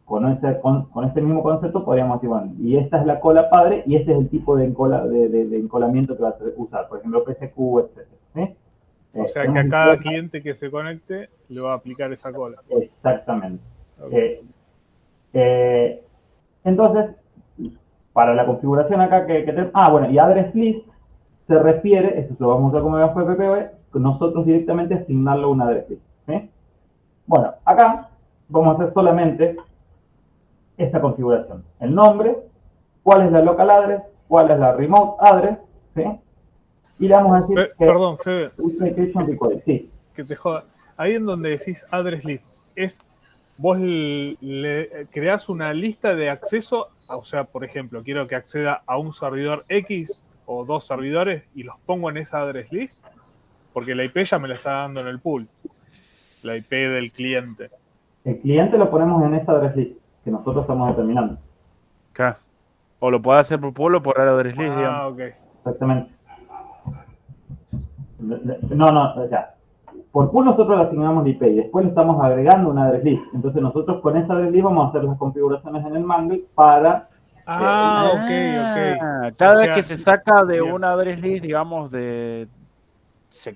con este mismo concepto podríamos decir, bueno, y esta es la cola padre y este es el tipo de encolamiento que va a usar, por ejemplo, PSQ, etc. ¿Sí? O sea que a cada cliente que se conecte le va a aplicar esa cola. Exactamente. Okay. Entonces, para la configuración acá que tenemos, bueno, y address list se refiere, eso lo vamos a usar como fue PPOE, nosotros directamente asignarlo a una address list. ¿Sí? Bueno, acá vamos a hacer solamente esta configuración. El nombre, cuál es la local address, cuál es la remote address, ¿sí? Y le vamos a decir que perdón, Fede, sí. que te joda. Ahí en donde decís address list, vos le creás una lista de acceso, o sea, por ejemplo, quiero que acceda a un servidor X o 2 servidores y los pongo en esa address list, porque la IP ya me la está dando en el pool, la IP del cliente. El cliente lo ponemos en esa address list que nosotros estamos determinando. Acá. O lo podés hacer por pool o por address list, digamos. Ok. Exactamente. No, o sea, por pool nosotros le asignamos la IP y después le estamos agregando una address list. Entonces nosotros con esa address list vamos a hacer las configuraciones en el mangle para... Ok. Cada vez que se saca de una address list, digamos, se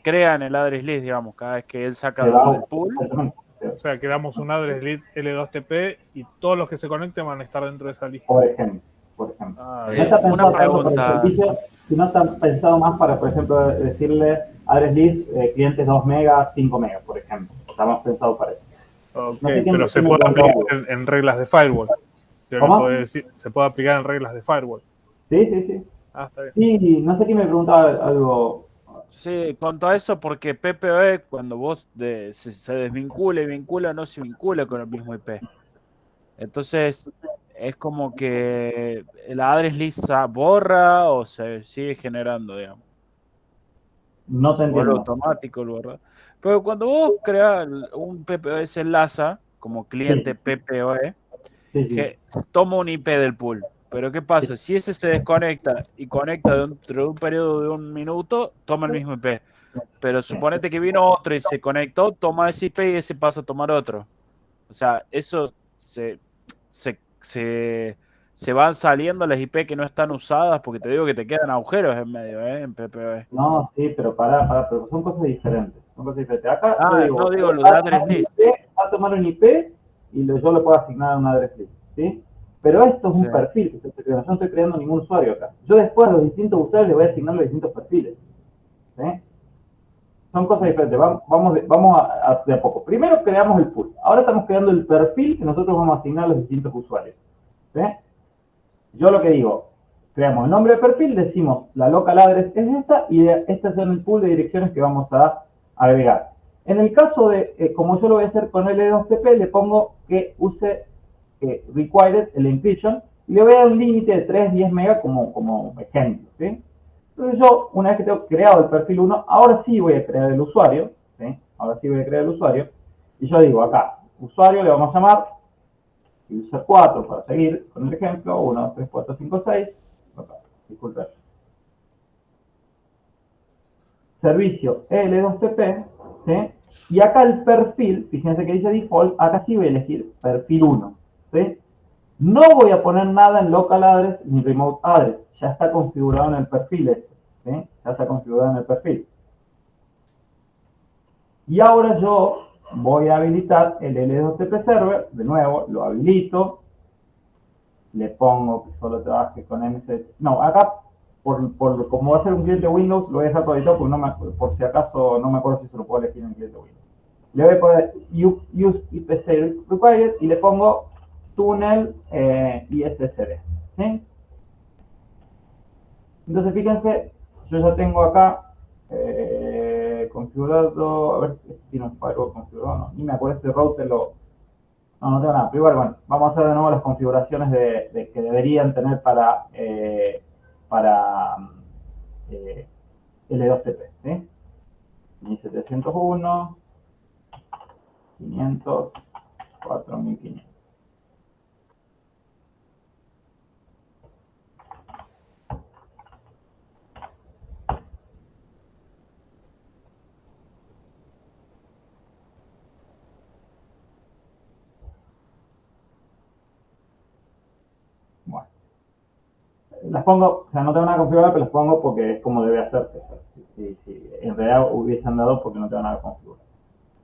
crea en el address list, digamos, cada vez que él saca del pool. O sea, creamos un address list L2TP y todos los que se conecten van a estar dentro de esa lista. Por ejemplo. No está Una pensado pregunta. para el servicio, sino está pensado más para, por ejemplo, decirle address list clientes 2 megas, 5 megas, por ejemplo. Está más pensado para eso. Ok, no sé pero se puede aplicar en reglas de firewall. Se puede aplicar en reglas de firewall. Sí. Está bien. Sí, no sé quién me preguntaba algo. Sí, con todo eso, porque PPOE, cuando vos se desvincula y vincula, no se vincula con el mismo IP. Entonces, es como que la address list borra o se sigue generando, digamos. No te Se vuelve entiendo. automático, ¿verdad? Pero cuando vos creas un PPOE, se enlaza como cliente PPOE, que toma un IP del pool. Pero ¿qué pasa? Si ese se desconecta y conecta dentro de un periodo de 1 minuto, toma el mismo IP. Pero suponete que vino otro y se conectó, toma ese IP y ese pasa a tomar otro. O sea, eso se van saliendo las IP que no están usadas, porque te digo que te quedan agujeros en medio, en PPOE. No, sí, pero pero son cosas diferentes. Acá yo digo, no digo lo de address list. va a tomar un IP y yo le puedo asignar a una address list, ¿sí? Pero esto es un perfil que estoy creando. Yo no estoy creando ningún usuario acá. Yo después a los distintos usuarios les voy a asignar los distintos perfiles. ¿Sí? Son cosas diferentes. Vamos de a poco. Primero creamos el pool. Ahora estamos creando el perfil que nosotros vamos a asignar a los distintos usuarios. ¿Sí? Yo lo que digo, creamos el nombre de perfil, decimos la local address es esta y este es el pool de direcciones que vamos a agregar. En el caso de, como yo lo voy a hacer con L2TP, le pongo que use required el encryption y le voy a dar un límite de 3-10 megas como ejemplo. ¿Sí? Entonces yo, una vez que tengo creado el perfil 1, ahora sí voy a crear el usuario. ¿Sí? Ahora sí voy a crear el usuario. Y yo digo acá, usuario le vamos a llamar user 4 para seguir con el ejemplo. 1, 2, 3, 4, 5, 6. Disculpe. Servicio L2TP. ¿Sí? Y acá el perfil, fíjense que dice default, acá sí voy a elegir perfil 1. ¿Sí? No voy a poner nada en local address ni remote address. Ya está configurado en el perfil eso. ¿Sí? Ya está configurado en el perfil. Y ahora yo voy a habilitar el L2TP server. De nuevo, lo habilito. Le pongo que solo trabaje con MS. No, acá, como va a ser un cliente Windows, lo voy a dejar habilitado porque por si acaso no me acuerdo si se lo puedo elegir en el cliente Windows. Le voy a poner use IPC required y le pongo tunnel ISSD. ¿Sí? Entonces, fíjense, yo ya tengo acá configurado, a ver si tiene un firewall configurado, no, ni me acuerdo este router no tengo nada, pero igual, bueno, vamos a hacer de nuevo las configuraciones que deberían tener para L2TP, ¿sí? 1701, 500, 4500. Bueno. Las pongo, o sea, no tengo nada configurado, pero las pongo porque es como debe hacerse. O sea, si en realidad hubiesen dado porque no tengo nada configurado.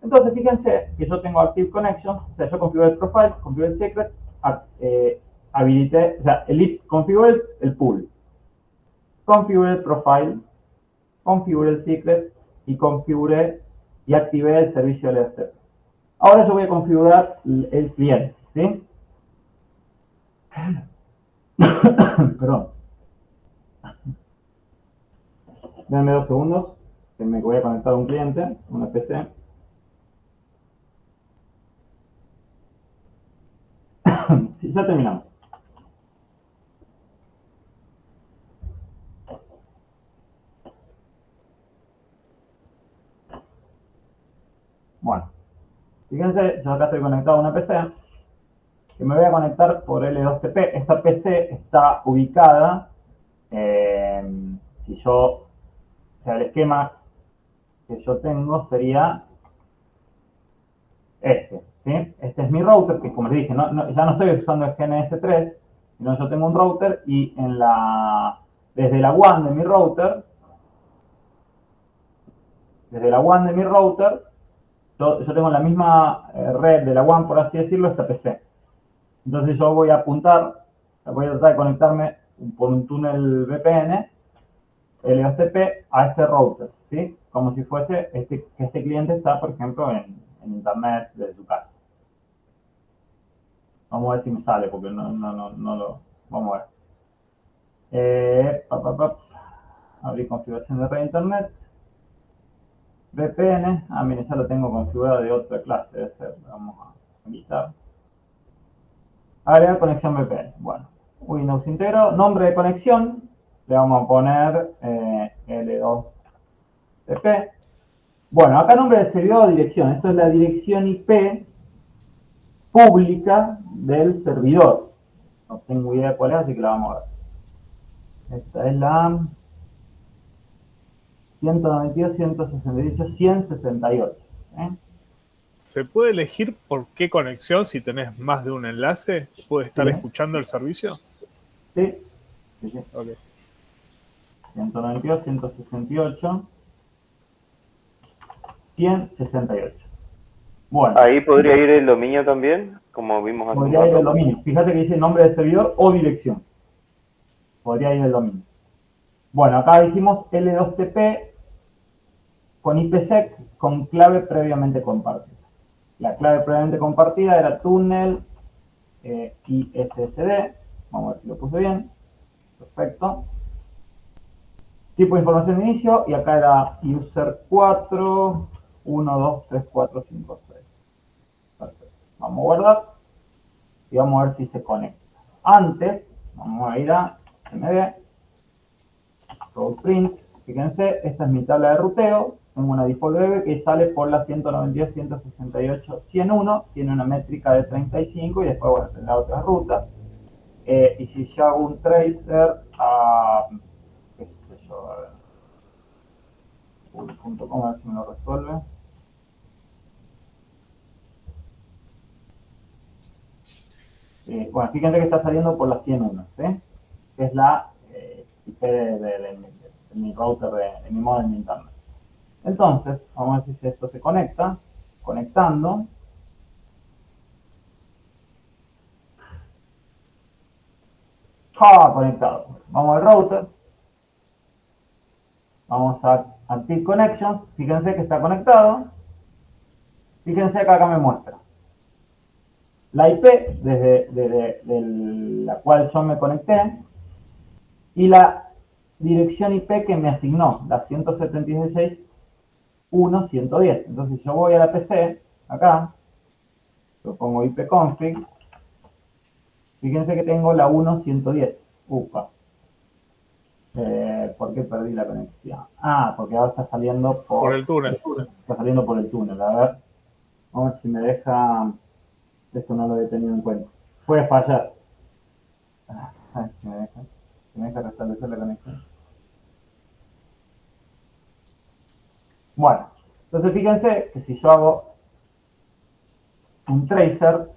Entonces, fíjense que yo tengo Active Connection, o sea, yo configuro el profile, configuro el secret, habilité, o sea, configuré el pool, configuré el profile, configuré el secret y configuré y activé el servicio LFTP. Ahora yo voy a configurar el cliente, ¿sí? Perdón. Denme 2 segundos, que me voy a conectar a un cliente, una PC. Sí, ya terminamos. Bueno, fíjense, yo acá estoy conectado a una PC, que me voy a conectar por L2TP. Esta PC está ubicada, si yo, o sea, el esquema que yo tengo sería este, ¿sí? Este es mi router, que como les dije, ya no estoy usando el GNS3, sino yo tengo un router y desde la WAN de mi router, yo tengo la misma red de la WAN, por así decirlo, esta PC. Entonces yo voy a apuntar, voy a tratar de conectarme por un túnel VPN, LHCP, a este router, ¿sí? Como si fuese que este cliente está, por ejemplo, en internet desde su casa. Vamos a ver si me sale, porque no lo... Vamos a ver. Abrir configuración de red internet. VPN. Ah, mire, ya lo tengo configurado de otra clase, debe ser. Vamos a quitar. Agregar conexión VPN. Bueno, Windows Intero. Nombre de conexión. Le vamos a poner L2TP. Bueno, acá nombre de servidor o dirección. Esto es la dirección IP pública del servidor. No tengo idea cuál es, así que la vamos a ver. Esta es la 192.168.168. ¿Se puede elegir por qué conexión si tenés más de un enlace? ¿Puede estar escuchando el servicio? Sí. Ok. 192.168.168. Bueno. Ahí podría ir el dominio también, como vimos hace un Podría ir el rato. dominio. Fíjate que dice nombre de servidor o dirección. Podría ir el dominio. Bueno, acá dijimos L2TP con IPsec con clave previamente compartida. La clave previamente compartida era túnel ISSD. Vamos a ver si lo puse bien. Perfecto. Tipo de información de inicio, y acá era user 4, 1, 2, 3, 4, 5, 6. Perfecto. Vamos a guardar y vamos a ver si se conecta. Antes, vamos a ir a cmd, route print. Fíjense, esta es mi tabla de ruteo. Tengo una default breve que sale por la 192.168.101. Tiene una métrica de 35 y después, bueno, tendrá otras rutas. Y si yo hago un tracer a... qué sé yo, a ver. .com, a ver si me lo resuelve. Bueno, fíjense que está saliendo por la 101, ¿sí? Que es la IP de mi router, de mi modem de internet. Entonces, vamos a ver si esto se conecta. Conectando. Conectado. Vamos al router. Vamos a Active Connections. Fíjense que está conectado. Fíjense que acá me muestra la IP desde la cual yo me conecté y la dirección IP que me asignó, la 176.1.110. Entonces yo voy a la PC, acá, lo pongo ipconfig. Fíjense que tengo la 1.110. Upa. ¿Por qué perdí la conexión? Ah, porque ahora está saliendo por el túnel. Está saliendo por el túnel. A ver. Vamos a ver si me deja. Esto no lo he tenido en cuenta. Puede fallar. A ver si me deja. Si me deja restablecer la conexión. Bueno. Entonces fíjense que si yo hago un tracer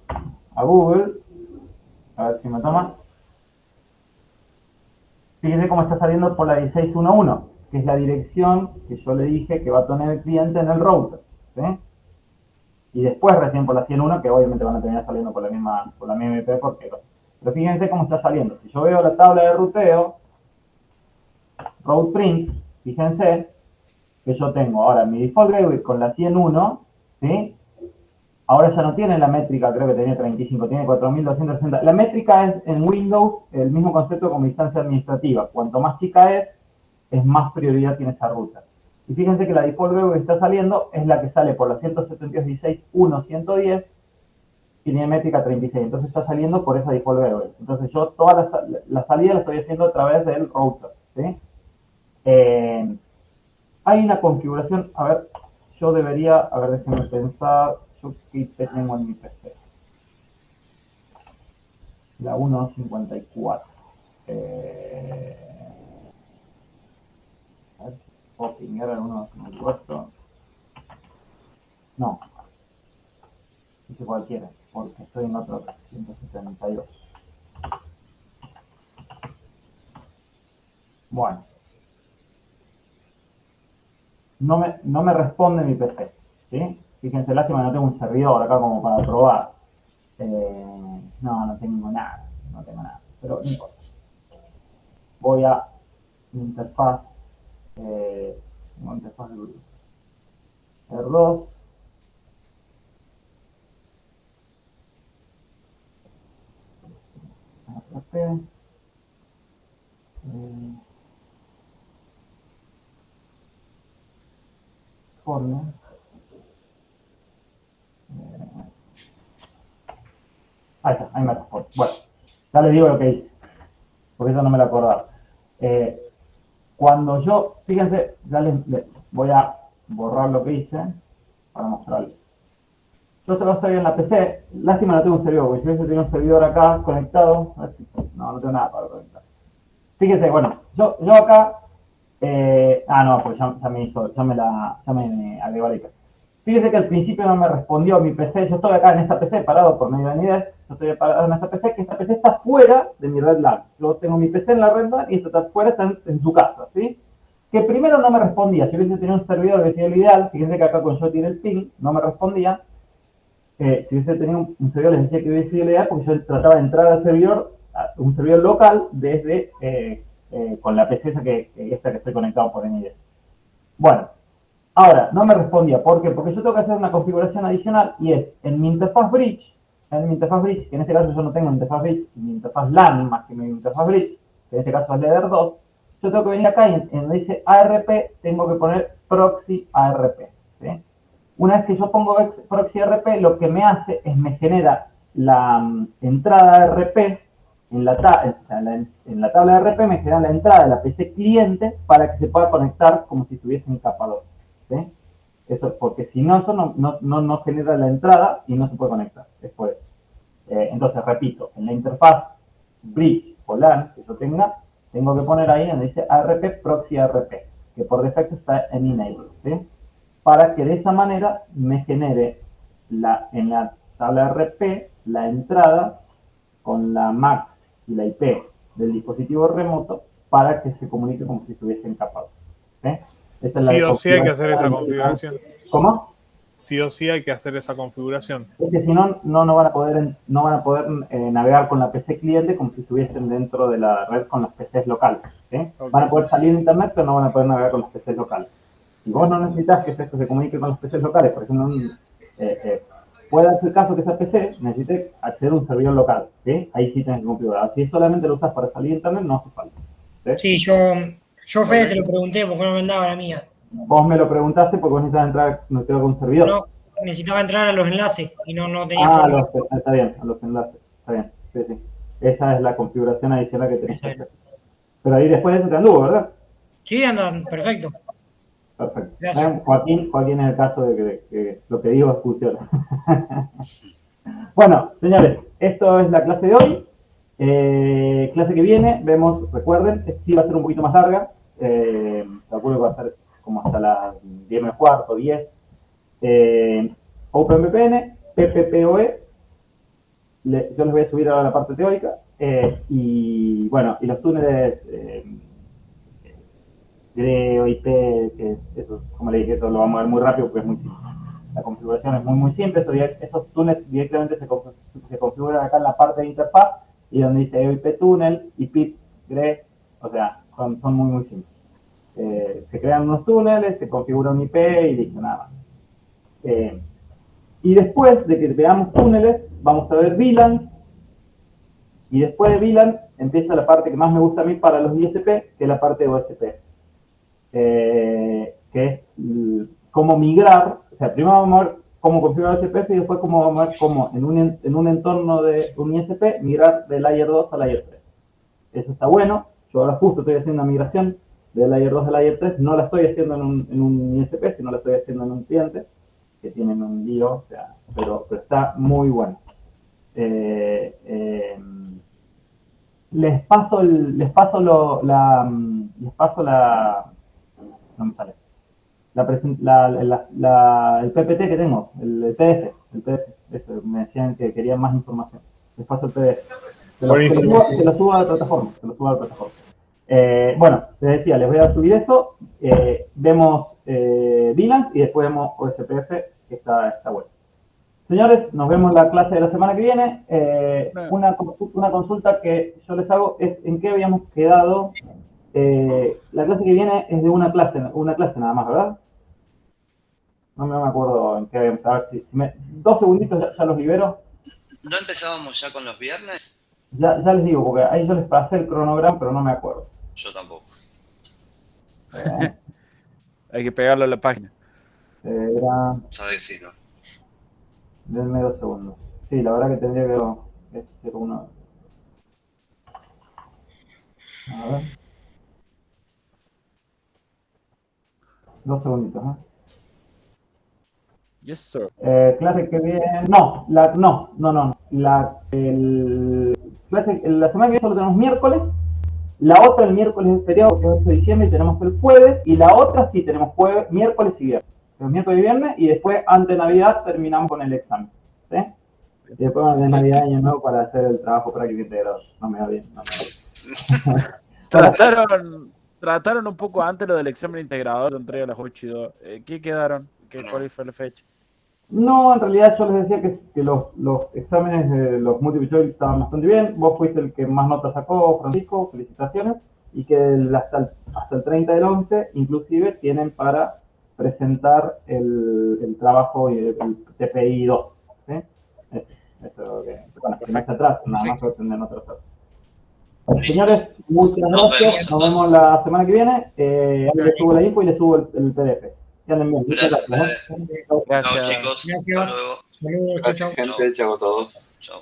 a Google, a ver si me toma. fíjense cómo está saliendo por la 16.1.1, que es la dirección que yo le dije que va a tener el cliente en el router, ¿sí? Y después recién por la 100.1, que obviamente van a terminar saliendo por la misma IP, pero fíjense cómo está saliendo. Si yo veo la tabla de ruteo, route print, fíjense que yo tengo ahora mi default gateway con la 100.1, ¿sí? Ahora ya no tiene la métrica, creo que tenía 35, tiene 4.260. La métrica es en Windows el mismo concepto como instancia administrativa. Cuanto más chica es más prioridad tiene esa ruta. Y fíjense que la default gateway que está saliendo es la que sale por la 172.16.1.110 y tiene métrica 36. Entonces está saliendo por esa default gateway. Entonces yo toda la salida la estoy haciendo a través del router, ¿sí? Hay una configuración, a ver, yo debería, a ver, déjenme pensar, yo qué IP tengo en mi PC. La 1.54. A ver si puedo pingar el 1.54. No. Dice cualquiera, porque estoy en otro 172. Bueno. No me responde mi PC, ¿sí? Fíjense, lástima, no tengo un servidor acá como para probar. No tengo nada, pero no importa. Voy a interfaz, interfaz de grupo. R2. RP. Forma. Ahí está, ahí me responde. Bueno, ya les digo lo que hice, porque eso no me lo acordaba. Cuando yo, fíjense, ya les voy a borrar lo que hice para mostrarles. Yo estoy en la PC, lástima no tengo un servidor, porque si hubiese tenido un servidor acá conectado, a ver si, no tengo nada para conectar. Fíjense, bueno, yo acá, no, pues ya me agregó la IP. Fíjense que al principio no me respondió mi PC, yo estoy acá en esta PC parado por medio de Nides, yo estoy parado en esta PC, que esta PC está fuera de mi red LAN. Yo tengo mi PC en la red LAN y esta está fuera, está en su casa, ¿sí? Que primero no me respondía, si hubiese tenido un servidor hubiese sido lo ideal, fíjense que acá con yo tiré el ping, no me respondía. Si hubiese tenido un servidor les decía que hubiese sido lo ideal, porque yo trataba de entrar al servidor, un servidor local, desde con la PC esta que estoy conectado por Nides. Bueno. Ahora, no me respondía. ¿Por qué? Porque yo tengo que hacer una configuración adicional y es en mi interfaz bridge, que en este caso yo no tengo interfaz bridge, mi interfaz LAN más que mi interfaz bridge, que en este caso es LEDER 2, yo tengo que venir acá y en donde dice ARP, tengo que poner proxy ARP, ¿sí? Una vez que yo pongo proxy ARP, lo que me hace es me genera la entrada ARP en la tabla de RP me genera la entrada de la PC cliente para que se pueda conectar como si estuviese en capa 2. ¿Sí? Eso, porque si no, eso no genera la entrada y no se puede conectar después. Entonces, repito, en la interfaz bridge o LAN que yo tengo que poner ahí donde dice ARP proxy ARP, que por defecto está en enable, ¿sí? Para que de esa manera me genere en la tabla RP la entrada con la MAC y la IP del dispositivo remoto para que se comunique como si estuviese en capa 2. ¿Sí? Sí o sí hay que hacer esa configuración. ¿Cómo? Sí o sí hay que hacer esa configuración. Es que si no, no van a poder navegar con la PC cliente como si estuviesen dentro de la red con las PCs locales. ¿Sí? Okay. Van a poder salir de internet, pero no van a poder navegar con las PCs locales. Si vos no necesitas que esto se comunique con las PCs locales, por ejemplo, puede darse el caso que esa PC necesite acceder a un servidor local. ¿Sí? Ahí sí tenés que configurar. Si solamente lo usas para salir de internet, no hace falta. ¿Sí? Sí, yo Fede, te lo pregunté porque no me andaba la mía. Vos me lo preguntaste porque vos necesitabas entrar con un servidor. No, necesitaba entrar a los enlaces y no tenía forma. Está bien, a los enlaces. Está bien, sí. Esa es la configuración adicional que tenés que hacer. Pero ahí después de eso te anduvo, ¿verdad? Sí, andan, perfecto. Perfecto. Joaquín es el caso de que lo que digo funciona. Bueno, señores, esto es la clase de hoy. Clase que viene, recuerden, sí va a ser un poquito más larga. Calculo que va a ser como hasta las 10 menos cuarto, 10. OpenVPN, PPPoE. Yo les voy a subir ahora la parte teórica. Y bueno, y los túneles GRE o IP, que eso, como le dije, eso lo vamos a ver muy rápido porque es muy simple. La configuración es muy simple. Esos túneles directamente se configuran acá en la parte de interfaz y donde dice EOIP túnel, IP, GRE, o sea, son muy simples. Se crean unos túneles, se configura un IP y listo, nada más. Y después de que veamos túneles, vamos a ver VLANs. Y después de VLAN empieza la parte que más me gusta a mí para los ISP, que es la parte de OSP. Que es cómo migrar. O sea, primero vamos a ver cómo configurar OSPF y después vamos a ver cómo en un entorno de un ISP migrar de Layer 2 a Layer 3. Eso está bueno. Yo ahora justo estoy haciendo una migración de Layer 2 a Layer 3. No la estoy haciendo en un ISP, sino la estoy haciendo en un cliente que tienen un lío, o sea, pero está muy bueno. Les paso la no me sale el PPT que tengo, el PDF, eso, me decían que querían más información. Les paso el PDF. Se lo subo a la plataforma. Bueno, les decía, les voy a subir eso. Vemos VLANs y después vemos OSPF, que está bueno. Señores, nos vemos en la clase de la semana que viene. Una consulta que yo les hago es en qué habíamos quedado. La clase que viene es de una clase nada más, ¿verdad? No me acuerdo en qué habíamos quedado. A ver si 2 segunditos ya los libero. ¿No empezábamos ya con los viernes? Ya les digo, porque ahí yo les pasé el cronograma, pero no me acuerdo. Yo tampoco. Hay que pegarlo a la página. Sabes si no. Denme 2 segundos. Sí, la verdad que tendría que ser uno. A ver. 2 segunditos, ¿eh? Yes, sir. Clase que viene. No. La semana que viene solo tenemos miércoles. La otra el miércoles es feriado, que es 8 de diciembre, y tenemos el jueves. Y la otra sí tenemos miércoles y viernes. Tenemos miércoles y viernes, y después, antes de Navidad, terminamos con el examen. ¿Sí? Y después de Navidad y Año Nuevo para hacer el trabajo práctico integrado. No me va bien. Trataron un poco antes lo del examen integrador de entrega a las 8 y 2. ¿Qué quedaron? ¿Cuál fue la fecha? No, en realidad yo les decía que los exámenes de los multiple choice estaban bastante bien. Vos fuiste el que más notas sacó, Francisco, felicitaciones. Y que hasta el 30 del 11 inclusive tienen para presentar el trabajo y el TPI 2. ¿Sí? Eso que, bueno, que no se atrasa, nada más que pretenden no atrasarse. Señores, muchas gracias. Nos vemos la semana que viene. Ahí les subo la info y les subo el PDF. Que anden bien. Gracias. Gracias. Chao, chicos. Hasta luego. Saludos, Gracias, gente. Chao a todos. Chao.